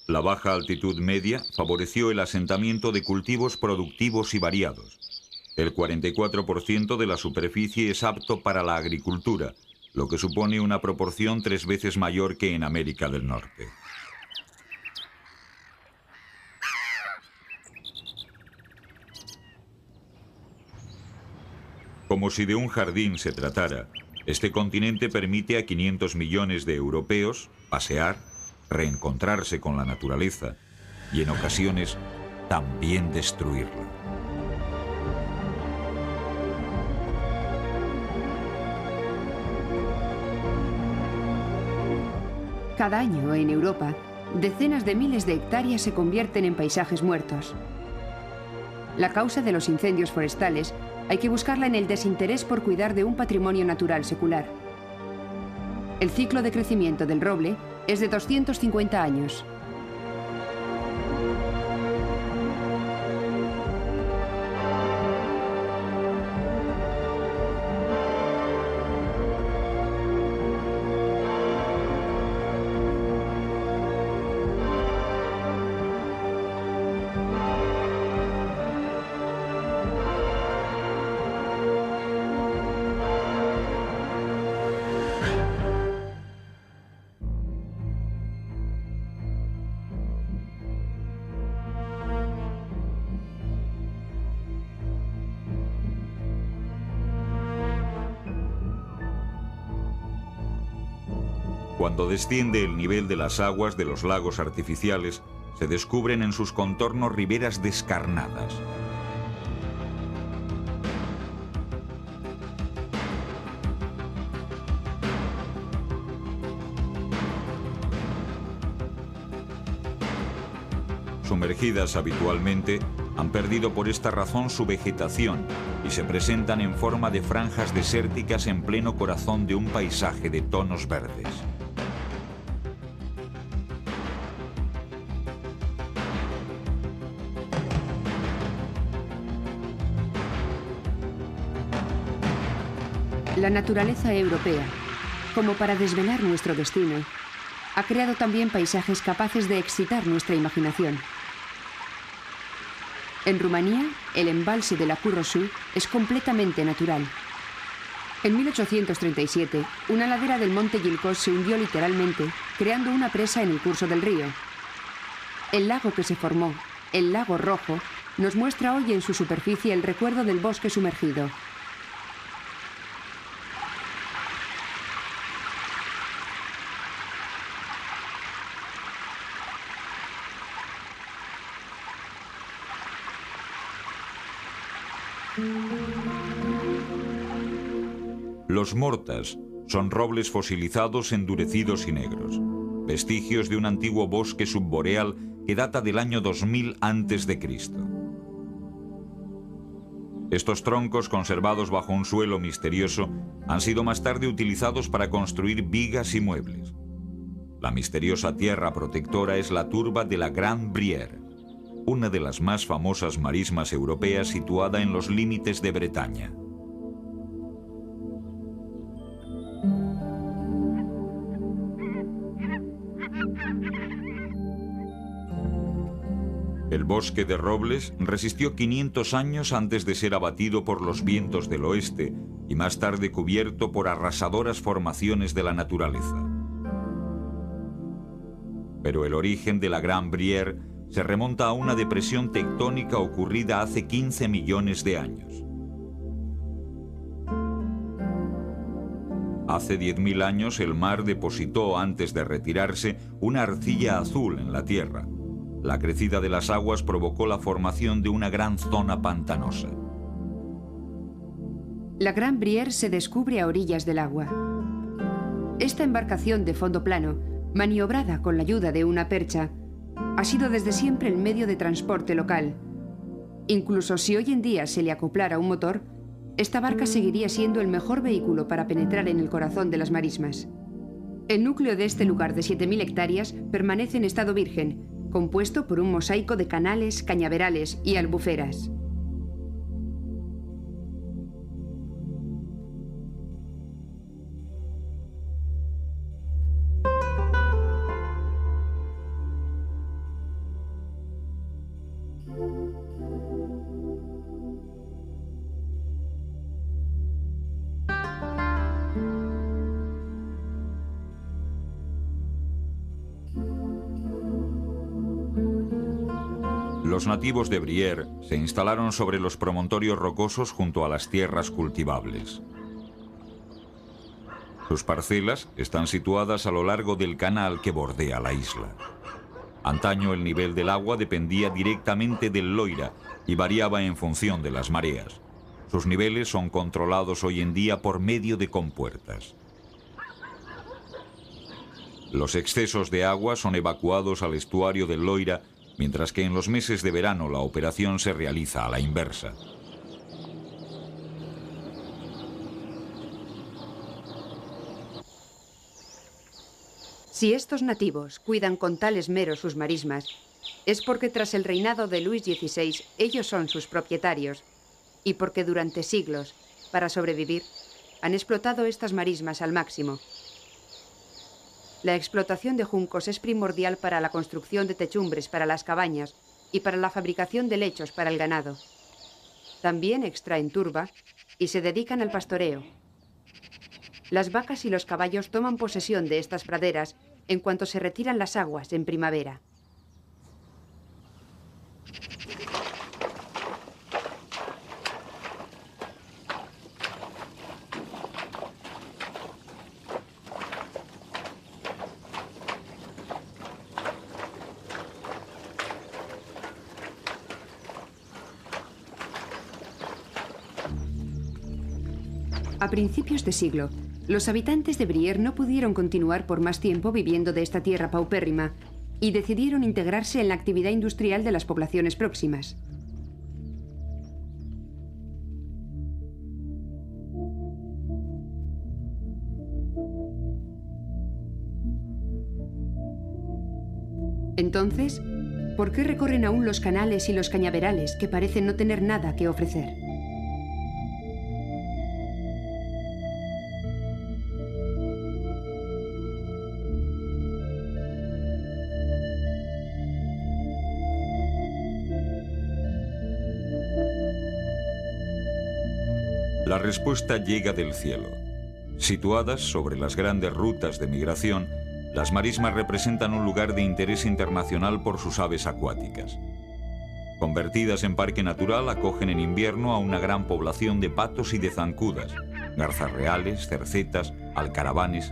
La baja altitud media favoreció el asentamiento de cultivos productivos y variados. El 44% de la superficie es apto para la agricultura, lo que supone una proporción 3 veces mayor que en América del Norte. Como si de un jardín se tratara, este continente permite a 500 millones de europeos pasear, reencontrarse con la naturaleza y en ocasiones también destruirla. Cada año en Europa, decenas de miles de hectáreas se convierten en paisajes muertos. La causa de los incendios forestales hay que buscarla en el desinterés por cuidar de un patrimonio natural secular. El ciclo de crecimiento del roble es de 250 años. Cuando desciende el nivel de las aguas de los lagos artificiales, se descubren en sus contornos riberas descarnadas. Sumergidas habitualmente, han perdido por esta razón su vegetación y se presentan en forma de franjas desérticas en pleno corazón de un paisaje de tonos verdes. La naturaleza europea, como para desvelar nuestro destino, ha creado también paisajes capaces de excitar nuestra imaginación. En Rumanía, el embalse de la Cu-Rosu es completamente natural. En 1837, una ladera del monte Gilcos se hundió literalmente, creando una presa en el curso del río. El lago que se formó, el Lago Rojo, nos muestra hoy en su superficie el recuerdo del bosque sumergido. Los mortas son robles fosilizados endurecidos y negros, vestigios de un antiguo bosque subboreal que data del año 2000 a.C. Estos troncos conservados bajo un suelo misterioso han sido más tarde utilizados para construir vigas y muebles. La misteriosa tierra protectora es la turba de la Grande Brière, una de las más famosas marismas europeas situada en los límites de Bretaña. El bosque de robles resistió 500 años antes de ser abatido por los vientos del oeste y más tarde cubierto por arrasadoras formaciones de la naturaleza. Pero el origen de la Grande Brière se remonta a una depresión tectónica ocurrida hace 15 millones de años. Hace 10.000 años el mar depositó, antes de retirarse, una arcilla azul en la tierra. La crecida de las aguas provocó la formación de una gran zona pantanosa. La Grande Brière se descubre a orillas del agua. Esta embarcación de fondo plano, maniobrada con la ayuda de una percha, ha sido desde siempre el medio de transporte local. Incluso si hoy en día se le acoplara un motor, esta barca seguiría siendo el mejor vehículo para penetrar en el corazón de las marismas. El núcleo de este lugar de 7.000 hectáreas permanece en estado virgen, compuesto por un mosaico de canales, cañaverales y albuferas. Los nativos de Brière se instalaron sobre los promontorios rocosos junto a las tierras cultivables. Sus parcelas están situadas a lo largo del canal que bordea la isla. Antaño el nivel del agua dependía directamente del Loira y variaba en función de las mareas. Sus niveles son controlados hoy en día por medio de compuertas. Los excesos de agua son evacuados al estuario del Loira, mientras que en los meses de verano la operación se realiza a la inversa. Si estos nativos cuidan con tal esmero sus marismas, es porque tras el reinado de Luis XVI ellos son sus propietarios y porque durante siglos, para sobrevivir, han explotado estas marismas al máximo. La explotación de juncos es primordial para la construcción de techumbres para las cabañas y para la fabricación de lechos para el ganado. También extraen turba y se dedican al pastoreo. Las vacas y los caballos toman posesión de estas praderas en cuanto se retiran las aguas en primavera. A principios de siglo, los habitantes de Brière no pudieron continuar por más tiempo viviendo de esta tierra paupérrima y decidieron integrarse en la actividad industrial de las poblaciones próximas. Entonces, ¿por qué recorren aún los canales y los cañaverales que parecen no tener nada que ofrecer? La respuesta llega del cielo. Situadas sobre las grandes rutas de migración, las marismas representan un lugar de interés internacional por sus aves acuáticas. Convertidas en parque natural, acogen en invierno a una gran población de patos y de zancudas, garzas reales, cercetas, alcaravanes.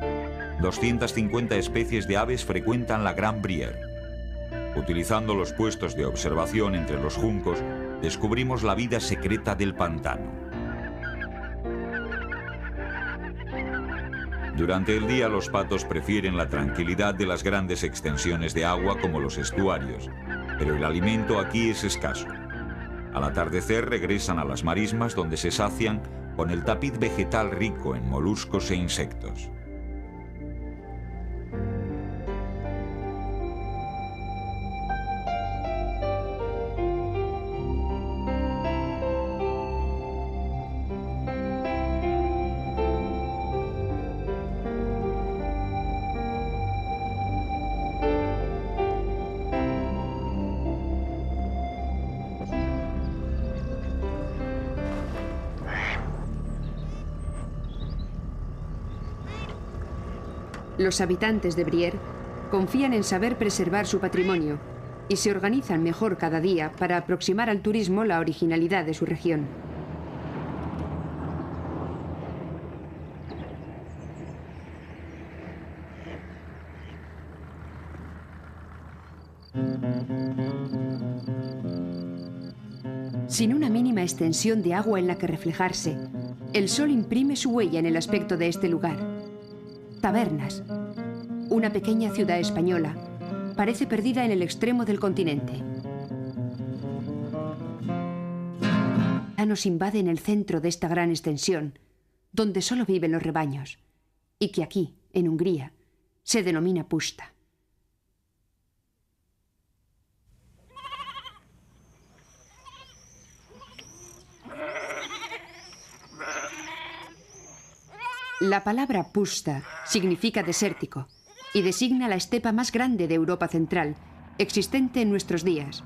250 especies de aves frecuentan la Grande Brière. Utilizando los puestos de observación entre los juncos, descubrimos la vida secreta del pantano. Durante el día los patos prefieren la tranquilidad de las grandes extensiones de agua como los estuarios, pero el alimento aquí es escaso. Al atardecer regresan a las marismas donde se sacian con el tapiz vegetal rico en moluscos e insectos. Los habitantes de Brière confían en saber preservar su patrimonio y se organizan mejor cada día para aproximar al turismo la originalidad de su región. Sin una mínima extensión de agua en la que reflejarse, el sol imprime su huella en el aspecto de este lugar. Tabernas. Una pequeña ciudad española parece perdida en el extremo del continente. Nos invade en el centro de esta gran extensión, donde solo viven los rebaños, y que aquí, en Hungría, se denomina puszta. La palabra puszta significa desértico y designa la estepa más grande de Europa Central, existente en nuestros días,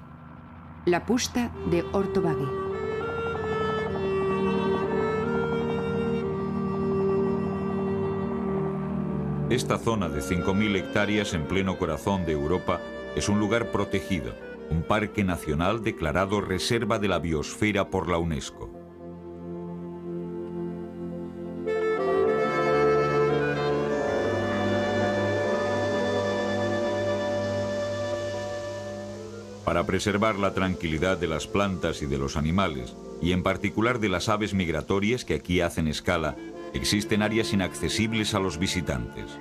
la puszta de Ortovágy. Esta zona de 5.000 hectáreas en pleno corazón de Europa es un lugar protegido, un parque nacional declarado Reserva de la Biosfera por la UNESCO. Para preservar la tranquilidad de las plantas y de los animales, y en particular de las aves migratorias que aquí hacen escala, existen áreas inaccesibles a los visitantes.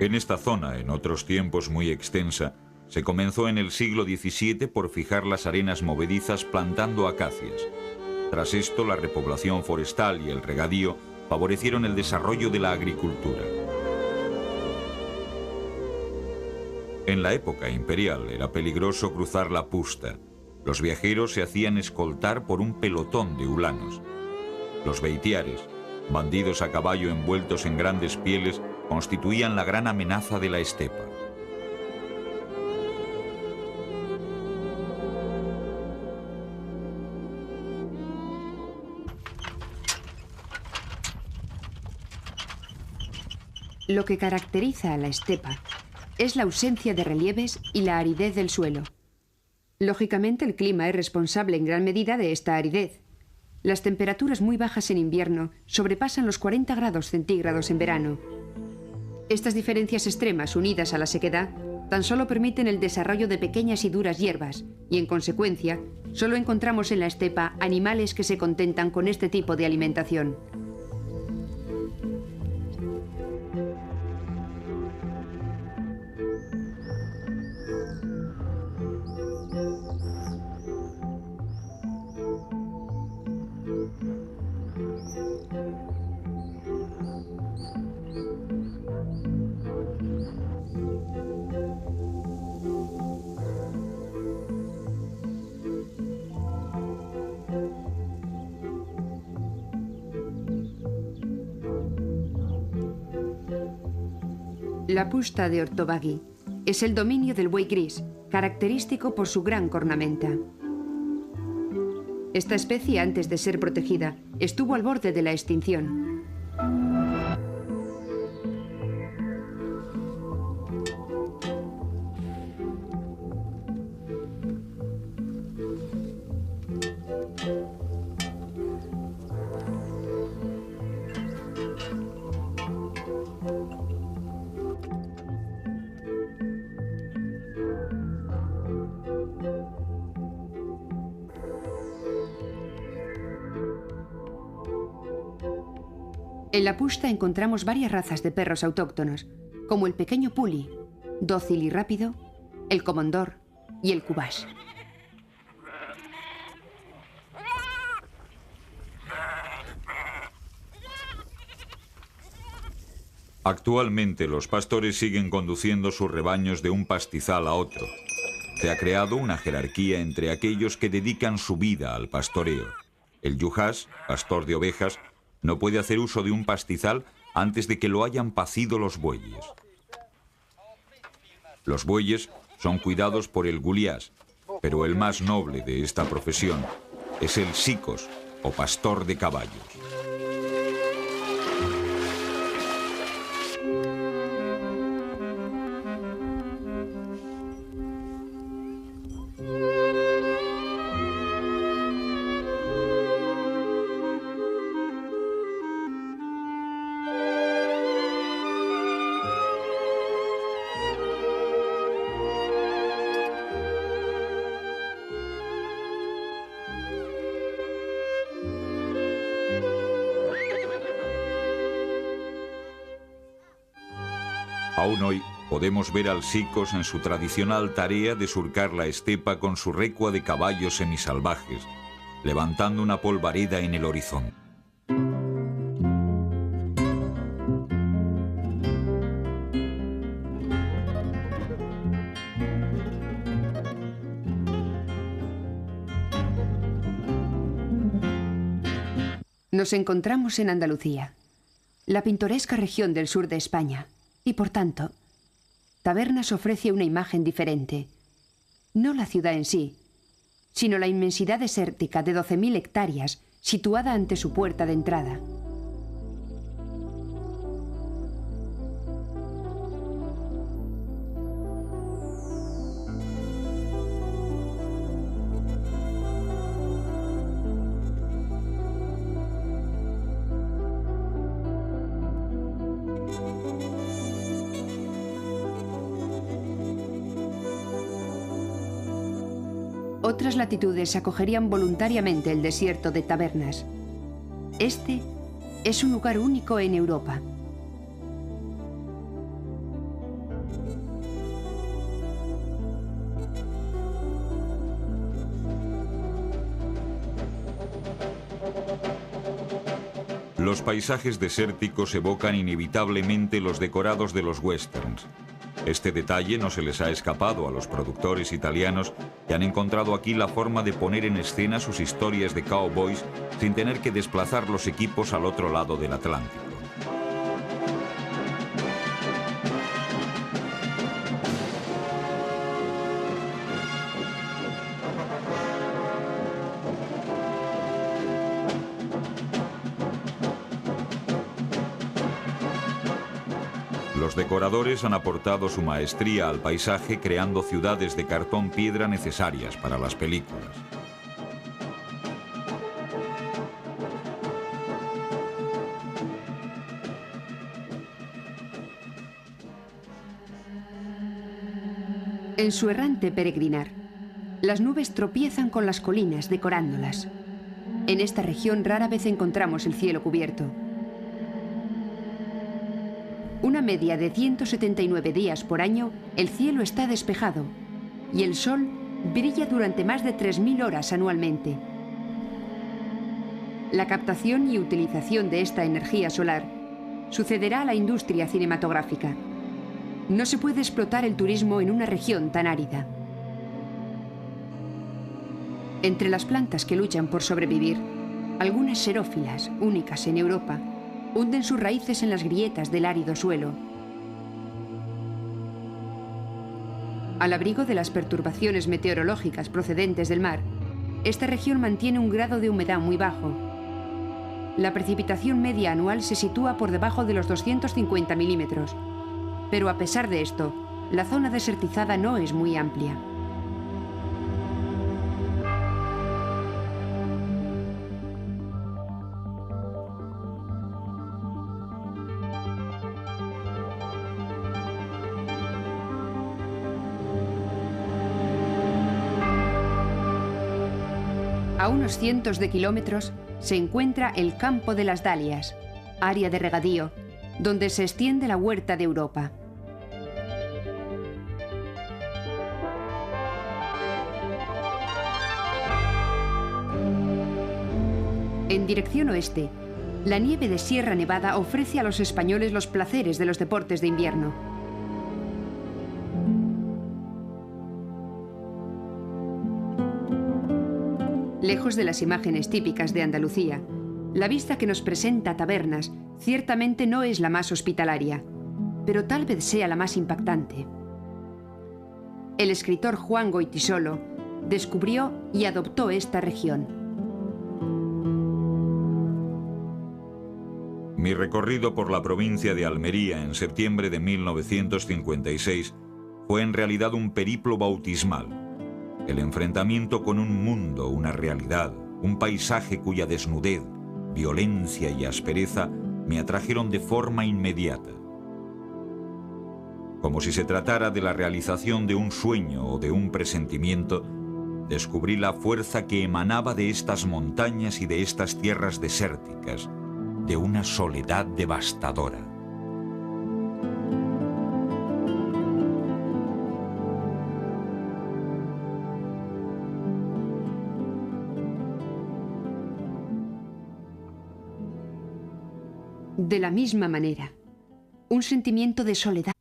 En esta zona, en otros tiempos muy extensa, se comenzó en el siglo XVII por fijar las arenas movedizas plantando acacias. Tras esto, la repoblación forestal y el regadío favorecieron el desarrollo de la agricultura. En la época imperial era peligroso cruzar la puszta. Los viajeros se hacían escoltar por un pelotón de ulanos. Los beitiares, bandidos a caballo envueltos en grandes pieles, constituían la gran amenaza de la estepa. Lo que caracteriza a la estepa es la ausencia de relieves y la aridez del suelo. Lógicamente, el clima es responsable en gran medida de esta aridez. Las temperaturas muy bajas en invierno sobrepasan los 40 grados centígrados en verano. Estas diferencias extremas, unidas a la sequedad, tan solo permiten el desarrollo de pequeñas y duras hierbas, y en consecuencia, solo encontramos en la estepa animales que se contentan con este tipo de alimentación. La puszta de Ortovágy es el dominio del buey gris, característico por su gran cornamenta. Esta especie, antes de ser protegida, estuvo al borde de la extinción. En la Pushta encontramos varias razas de perros autóctonos, como el pequeño Puli, dócil y rápido, el Komondor y el Kubash. Actualmente los pastores siguen conduciendo sus rebaños de un pastizal a otro. Se ha creado una jerarquía entre aquellos que dedican su vida al pastoreo. El yuhas, pastor de ovejas, no puede hacer uso de un pastizal antes de que lo hayan pacido los bueyes. Los bueyes son cuidados por el guliás, pero el más noble de esta profesión es el sikos, o pastor de caballos. Aún hoy podemos ver al sikos en su tradicional tarea de surcar la estepa con su recua de caballos semisalvajes, levantando una polvareda en el horizonte. Nos encontramos en Andalucía, la pintoresca región del sur de España. Y por tanto, Tabernas ofrece una imagen diferente. No la ciudad en sí, sino la inmensidad desértica de 12.000 hectáreas situada ante su puerta de entrada. Otras latitudes acogerían voluntariamente el desierto de Tabernas. Este es un lugar único en Europa. Los paisajes desérticos evocan inevitablemente los decorados de los westerns. Este detalle no se les ha escapado a los productores italianos que han encontrado aquí la forma de poner en escena sus historias de cowboys sin tener que desplazar los equipos al otro lado del Atlántico. Los decoradores han aportado su maestría al paisaje creando ciudades de cartón piedra necesarias para las películas. En su errante peregrinar, las nubes tropiezan con las colinas decorándolas. En esta región rara vez encontramos el cielo cubierto. Una media de 179 días por año, el cielo está despejado y el sol brilla durante más de 3.000 horas anualmente. La captación y utilización de esta energía solar sucederá a la industria cinematográfica. No se puede explotar el turismo en una región tan árida. Entre las plantas que luchan por sobrevivir, algunas xerófilas, únicas en Europa, hunden sus raíces en las grietas del árido suelo. Al abrigo de las perturbaciones meteorológicas procedentes del mar, esta región mantiene un grado de humedad muy bajo. La precipitación media anual se sitúa por debajo de los 250 milímetros, pero a pesar de esto, la zona desertizada no es muy amplia. A unos cientos de kilómetros se encuentra el Campo de las Dalias, área de regadío, donde se extiende la huerta de Europa. En dirección oeste, la nieve de Sierra Nevada ofrece a los españoles los placeres de los deportes de invierno. Lejos de las imágenes típicas de Andalucía, la vista que nos presenta Tabernas ciertamente no es la más hospitalaria, pero tal vez sea la más impactante. El escritor Juan Goytisolo descubrió y adoptó esta región. Mi recorrido por la provincia de Almería en septiembre de 1956 fue en realidad un periplo bautismal. El enfrentamiento con un mundo, una realidad, un paisaje cuya desnudez, violencia y aspereza me atrajeron de forma inmediata. Como si se tratara de la realización de un sueño o de un presentimiento, descubrí la fuerza que emanaba de estas montañas y de estas tierras desérticas, de una soledad devastadora. De la misma manera, un sentimiento de soledad.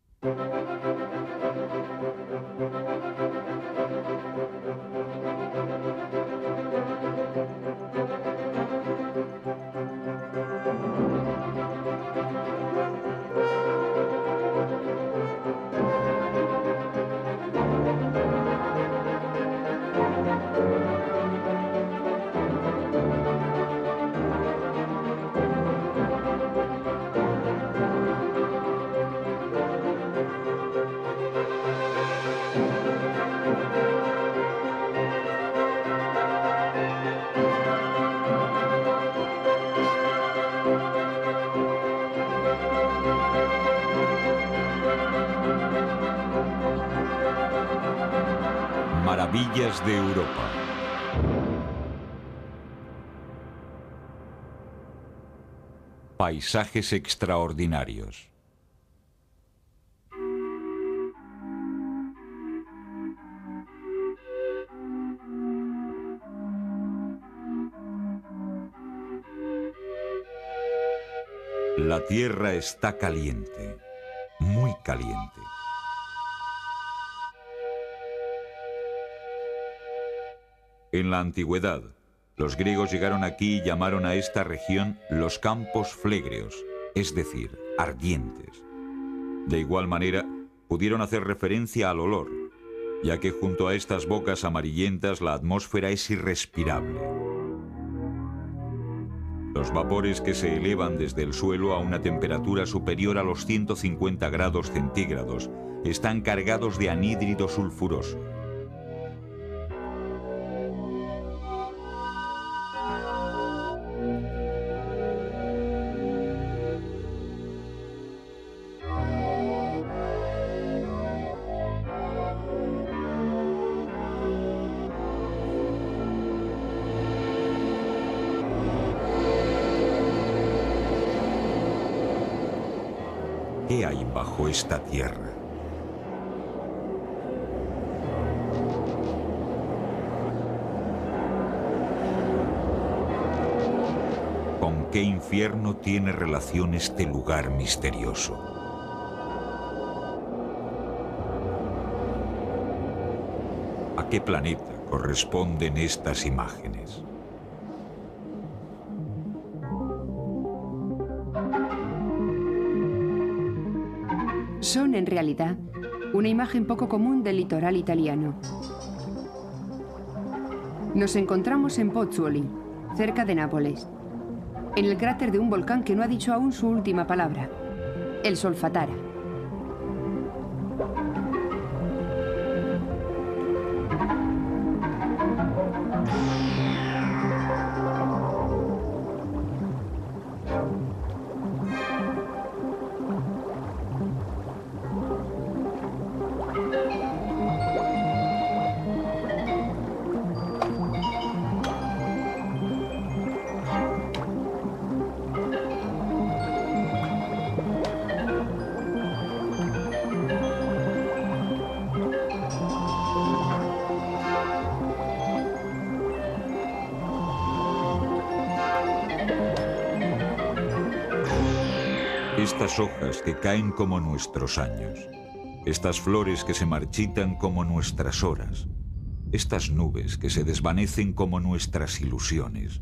Maravillas de Europa. Paisajes extraordinarios. La tierra está caliente, muy caliente. En la antigüedad, los griegos llegaron aquí y llamaron a esta región los campos flegreos, es decir, ardientes. De igual manera, pudieron hacer referencia al olor, ya que junto a estas bocas amarillentas la atmósfera es irrespirable. Los vapores que se elevan desde el suelo a una temperatura superior a los 150 grados centígrados están cargados de anhídrido sulfuroso. ¿Qué hay bajo esta tierra? ¿Con qué infierno tiene relación este lugar misterioso? ¿A qué planeta corresponden estas imágenes? Son, en realidad, una imagen poco común del litoral italiano. Nos encontramos en Pozzuoli, cerca de Nápoles, en el cráter de un volcán que no ha dicho aún su última palabra, el Solfatara. Estas hojas que caen como nuestros años. Estas flores que se marchitan como nuestras horas. Estas nubes que se desvanecen como nuestras ilusiones.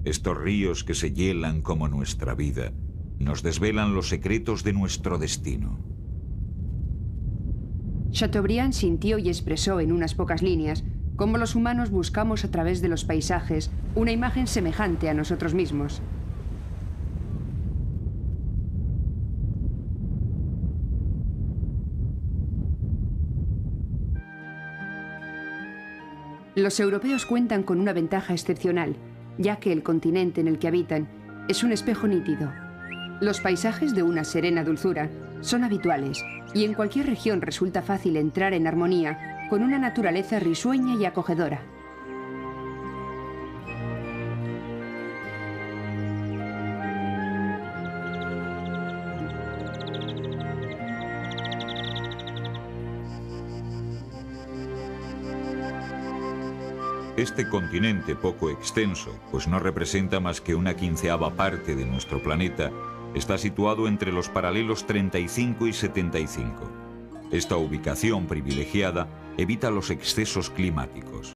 Estos ríos que se hielan como nuestra vida, nos desvelan los secretos de nuestro destino. Chateaubriand sintió y expresó en unas pocas líneas cómo los humanos buscamos a través de los paisajes una imagen semejante a nosotros mismos. Los europeos cuentan con una ventaja excepcional, ya que el continente en el que habitan es un espejo nítido. Los paisajes de una serena dulzura son habituales y en cualquier región resulta fácil entrar en armonía con una naturaleza risueña y acogedora. Este continente poco extenso, pues no representa más que una 1/15 parte de nuestro planeta, está situado entre los paralelos 35 y 75. Esta ubicación privilegiada evita los excesos climáticos.